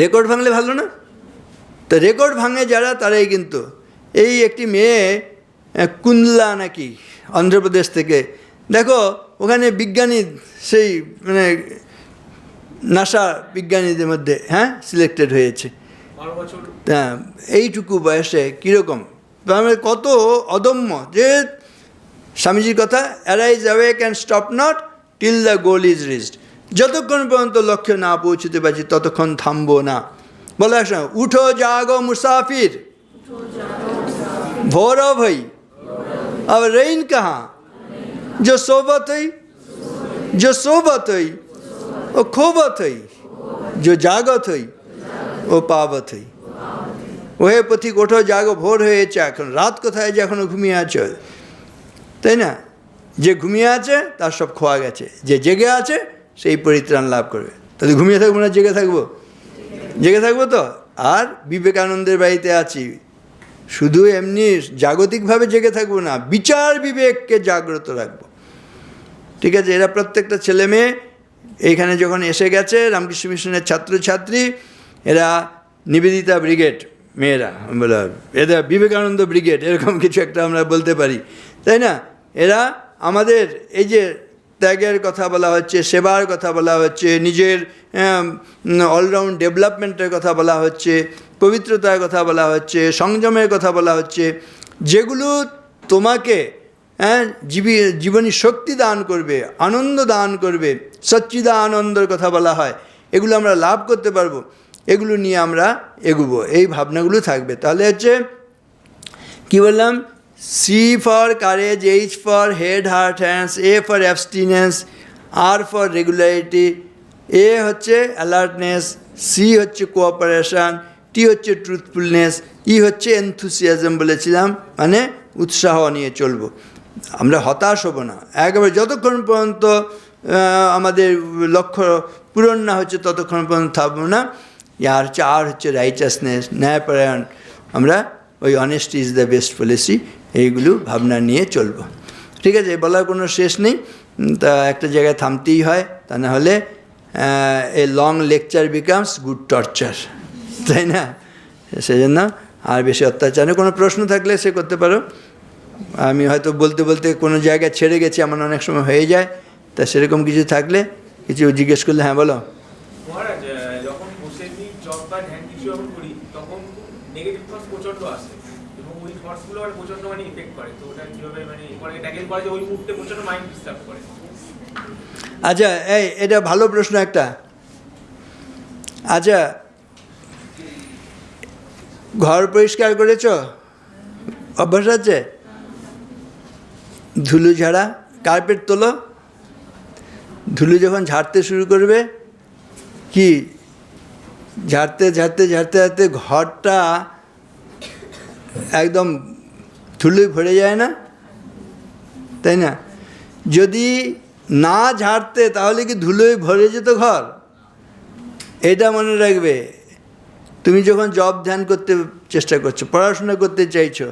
রেকর্ড ভাঙলে ভালো না? তো রেকর্ড ভাঙে যারা, তারাই কিন্তু। এই একটি মেয়ে কুন্দলা নাকি অন্ধ্রপ্রদেশ থেকে, দেখো ওখানে বিজ্ঞানী, সেই মানে নাসা বিজ্ঞানীদের মধ্যে সিলেক্টেড হয়েছে। হ্যাঁ, এইটুকু বয়সে কীরকম, মানে কত অদম্য। যে স্বামীজির কথা, arise awake and stop not till the goal is reached. যতক্ষণ পর্যন্ত লক্ষ্যে না পৌঁছতে পারছি, ততক্ষণ থামবো না। বলা শোনো, উঠো জাগো মুসাফির, ভোর ভই अब रेन कहाँ, जो सोबत हुई, जो सोबत हुई वो खोबत हुई, जो जागत हुई ও পাবত হই। ওহে পথিক ওঠো জাগো, ভোর হয়েছে, এখন রাত কোথায় যে এখনও ঘুমিয়ে আছো, তাই না? যে ঘুমিয়ে আছে তার সব খোয়া গেছে, যে জেগে আছে সেই পরিত্রাণ লাভ করবে। তাহলে ঘুমিয়ে থাকবো না, জেগে থাকবো? জেগে থাকবো তো। আর বিবেকানন্দের বাড়িতে আছি, শুধু এমনি জাগতিকভাবে জেগে থাকবো না, বিচার বিবেককে জাগ্রত রাখবো, ঠিক আছে? এরা প্রত্যেকটা ছেলে মেয়ে এইখানে যখন এসে গেছে, রামকৃষ্ণ মিশনের ছাত্রছাত্রী, এরা নিবেদিতা ব্রিগেড মেয়েরা, বলে এদের বিবেকানন্দ ব্রিগেড, এরকম কিছু একটা আমরা বলতে পারি, তাই না? এরা আমাদের এই যে ত্যাগের কথা বলা হচ্ছে, সেবার কথা বলা হচ্ছে, নিজের অলরাউন্ড ডেভেলপমেন্টের কথা বলা হচ্ছে, পবিত্রতার কথা বলা হচ্ছে, সংযমের কথা বলা হচ্ছে, যেগুলো তোমাকে জীবনী শক্তি দান করবে, আনন্দ দান করবে, সচ্চিদানন্দের কথা বলা হয়, এগুলো আমরা লাভ করতে পারবো। এগুলো নিয়ে আমরা এগোবো, এই ভাবনাগুলো থাকবে। তাহলে হচ্ছে কী বললাম? C for courage, H for head heart hands, A for abstinence, R for regularity, A হচ্ছে অ্যালার্টনেস, সি হচ্ছে কোঅপারেশন, টি হচ্ছে ট্রুথফুলনেস, ই হচ্ছে এনথুসিয়াজম বলেছিলাম, মানে উৎসাহ নিয়ে চলবো। আমরা হতাশ হব না একেবারে, যতক্ষণ পর্যন্ত আমাদের লক্ষ্য পূরণ না হচ্ছে ততক্ষণ পর্যন্ত থাকবো না। আর হচ্ছে রাইটাসনেস, ন্যায়পরায়ণ, আমরা ওই honesty is the best policy, এইগুলো ভাবনা নিয়ে চলবো। ঠিক আছে, বলার কোনো শেষ নেই, তা একটা জায়গায় থামতেই হয়, তা না হলে a long lecture becomes good torture, তাই না? সেই জন্য আর বেশি অত্যাচার নেই। কোনো প্রশ্ন থাকলে সে করতে পারো। আমি হয়তো বলতে বলতে কোনো জায়গায় ছেড়ে গেছি, আমার অনেক সময় হয়ে যায়, তা সেরকম কিছু থাকলে কিছু জিজ্ঞেস করলে। হ্যাঁ বলো। মহারাজ, যখন বসে জব বা ধ্যান কিছু যখন করি তখন নেগেটিভ থটস প্রচণ্ড আসে এবং ওই থটসগুলো আর প্রচণ্ড মানে ইফেক্ট করে, তো ওটা কীভাবে মানে ট্যাকেল করা যায়? ওই মুহূর্তে প্রচণ্ড মাইন্ড ডিস্টার্ব করে। আচ্ছা, এটা ভালো প্রশ্ন একটা। আচ্ছা, ঘর পরিষ্কার করেছ? অভ্যাস আছে? ধুলো ঝাড়া, কার্পেট তোলো, ধুলো যখন ঝাড়তে শুরু করবে, কি ঝাড়তে ঝাড়তে ঝাড়তে ঝাড়তে ঘরটা একদম ধুলোয় ভরে যায় না, তাই না? যদি না ঝাড়তে তাহলে কি ধুলোয় ভরে যেত ঘর? এটা মনে রাখবে। তুমি যখন জব ধ্যান করতে চেষ্টা করছো, পড়াশোনা করতে চাইছো,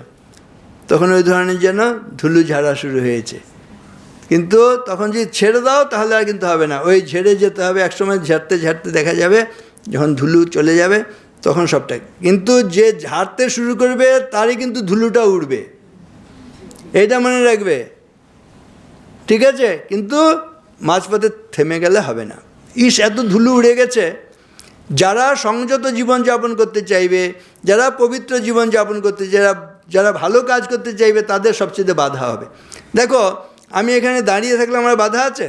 তখন ওই ধরনের যেন ধুলো ঝাড়া শুরু হয়েছে। কিন্তু তখন যদি ছেড়ে দাও তাহলে আর কিন্তু হবে না, ওই ঝেড়ে যেতে হবে। একসময় ঝাড়তে ঝাড়তে দেখা যাবে যখন ধুলো চলে যাবে তখন সবটা। কিন্তু যে ঝাড়তে শুরু করবে তারই কিন্তু ধুলোটা উড়বে, এটা মনে রাখবে। ঠিক আছে? কিন্তু মাঝপথে থেমে গেলে হবে না। এত ধুলো উড়ে গেছে। যারা সংযত জীবনযাপন করতে চাইবে, যারা পবিত্র জীবনযাপন করতে, যারা ভালো কাজ করতে চাইবে, তাদের সবচেয়ে বাধা হবে। দেখো, আমি এখানে দাঁড়িয়ে থাকলে আমার বাধা আছে,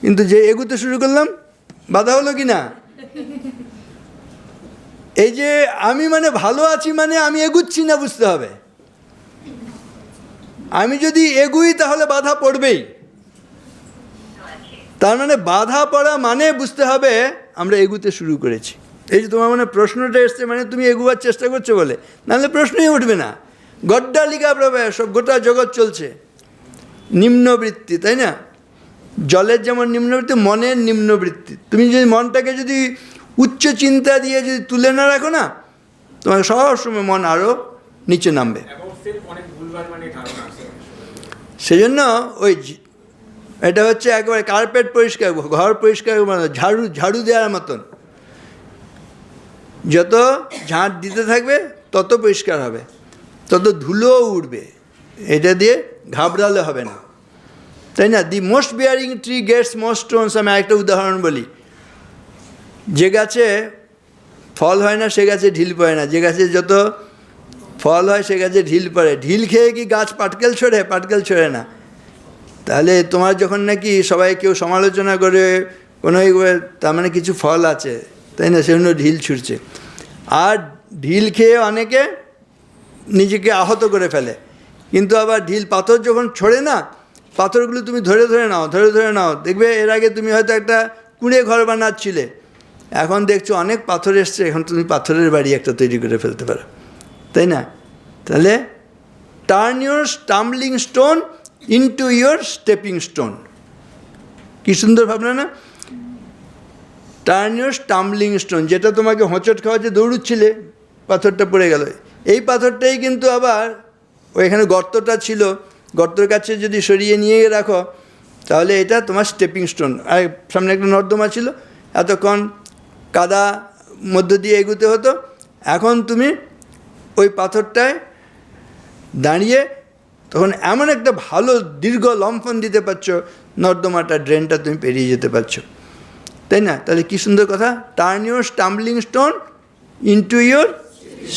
কিন্তু যে এগুতে শুরু করলাম বাধা হলো কি না? এই যে আমি মানে ভালো আছি মানে আমি এগুচ্ছি না, বুঝতে হবে। আমি যদি এগুই তাহলে বাধা পড়বেই। তার মানে বাধা পড়া মানে বুঝতে হবে আমরা এগুতে শুরু করেছি। এই যে তোমার মানে প্রশ্নটা এসছে, মানে তুমি এগুবার চেষ্টা করছো বলে, নাহলে প্রশ্নই উঠবে না। গড্ডালিকা প্রবাহ, সব গোটা জগৎ চলছে নিম্নবৃত্তি, তাই না? জলের যেমন নিম্নবৃত্তি, মনের নিম্নবৃত্তি। তুমি যদি মনটাকে যদি উচ্চ চিন্তা দিয়ে যদি তুলে না রাখো না, তোমার সবসময় মন আরও নিচে নামবে। সেজন্য ওই এটা হচ্ছে একেবারে কার্পেট পরিষ্কার, ঘর পরিষ্কার, ঝাড়ু দেওয়ার মতন। যত ঝাঁট দিতে থাকবে তত পরিষ্কার হবে, তত ধুলোও উঠবে। এটা দিয়ে ঘাবড়ালে হবে না, তাই না? The most bearing tree gets most stones. আমি একটা উদাহরণ বলি। যে গাছে ফল হয় না সে গাছে ঢিল পড়ে না, যে গাছে যত ফল হয় সে গাছে ঢিল পড়ে। ঢিল খেয়ে কি গাছ পাটকেল ছোড়ে? পাটকেল ছোড়ে না। তাহলে তোমার যখন নাকি সবাই কেউ সমালোচনা করে কোনো, তার মানে কিছু ফল আছে, তাই না? সেজন্য ঢিল ছুটছে। আর ঢিল খেয়ে অনেকে নিজেকে আহত করে ফেলে। কিন্তু আবার ঢিল পাথর যখন ছোড়ে না, পাথরগুলো তুমি ধরে ধরে নাও, দেখবে এর আগে তুমি হয়তো একটা কুঁড়ে ঘর বানাচ্ছিলে, এখন দেখছো অনেক পাথর এসছে, এখন তুমি পাথরের বাড়ি একটা তৈরি করে ফেলতে পারো, তাই না? তাহলে turn your stumbling stone into your stepping stone. কি সুন্দর ভাবনা না? টার্ন ইউর স্টাম্বলিং স্টোন, যেটা তোমাকে হোঁচট খাওয়াচ্ছে, দৌড়ুচ্ছিলে, পাথরটা পড়ে গেল, এই পাথরটাই কিন্তু আবার ওইখানে গর্তটা ছিল, গর্তের কাছে যদি সরিয়ে নিয়ে রাখো তাহলে এটা তোমার স্টেপিং স্টোন। আর সামনে একটা নর্দমা ছিল, এতক্ষণ কাদা মধ্য দিয়ে এগুতে হতো, এখন তুমি ওই পাথরটায় দাঁড়িয়ে তখন এমন একটা ভালো দীর্ঘ লম্ফন দিতে পারছো, নর্দমাটা, ড্রেনটা তুমি পেরিয়ে যেতে পারছো, তাই না? তাহলে কী সুন্দর কথা, turn your stumbling stone into your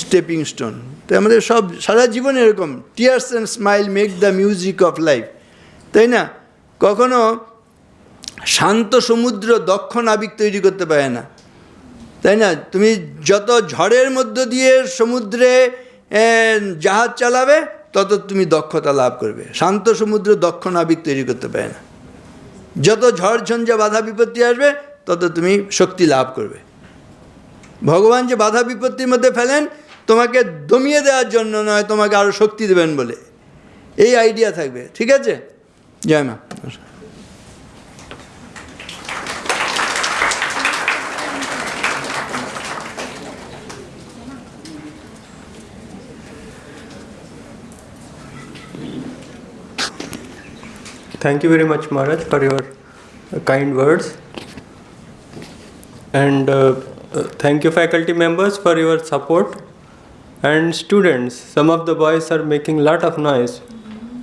stepping stone. তো আমাদের সব সারা জীবনে এরকম tears and smile make the music of life, তাই না? কখনো শান্ত সমুদ্র দক্ষ নাবিক তৈরি করতে পারে না, তাই না? তুমি যত ঝড়ের মধ্য দিয়ে সমুদ্রে জাহাজ চালাবে তত তুমি দক্ষতা লাভ করবে। শান্ত সমুদ্র দক্ষ নাবিক তৈরি করতে পারে না। যত ঝড় ঝঞ্ঝা বাধা বিপত্তি আসবে তত তুমি শক্তি লাভ করবে। ভগবান যে বাধা বিপত্তির মধ্যে ফেলেন তোমাকে দমিয়ে দেওয়ার জন্য নয়, তোমাকে আরও শক্তি দেবেন বলে, এই আইডিয়া থাকবে। ঠিক আছে? জয় মা। Thank you very much, Maharaj, for your kind words. And thank you, faculty members, for your support. And students, some of the boys are making lot of noise.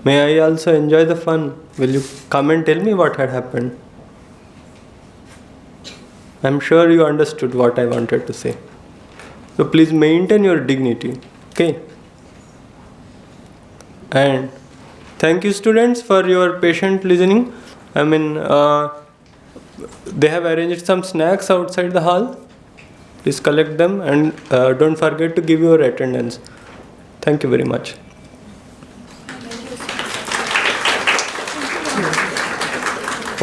May I also enjoy the fun? Will you come and tell me what had happened? I'm sure you understood what I wanted to say. So please maintain your dignity. Okay? And thank you, students, for your patient listening. I mean, they have arranged some snacks outside the hall. Please collect them and don't forget to give your attendance. Thank you very much.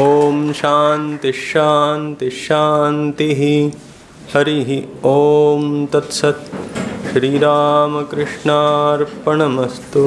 Om Shanti Shanti Shanti Harihi Om Tat Sat Shri Ram Krishna Arpanamastu.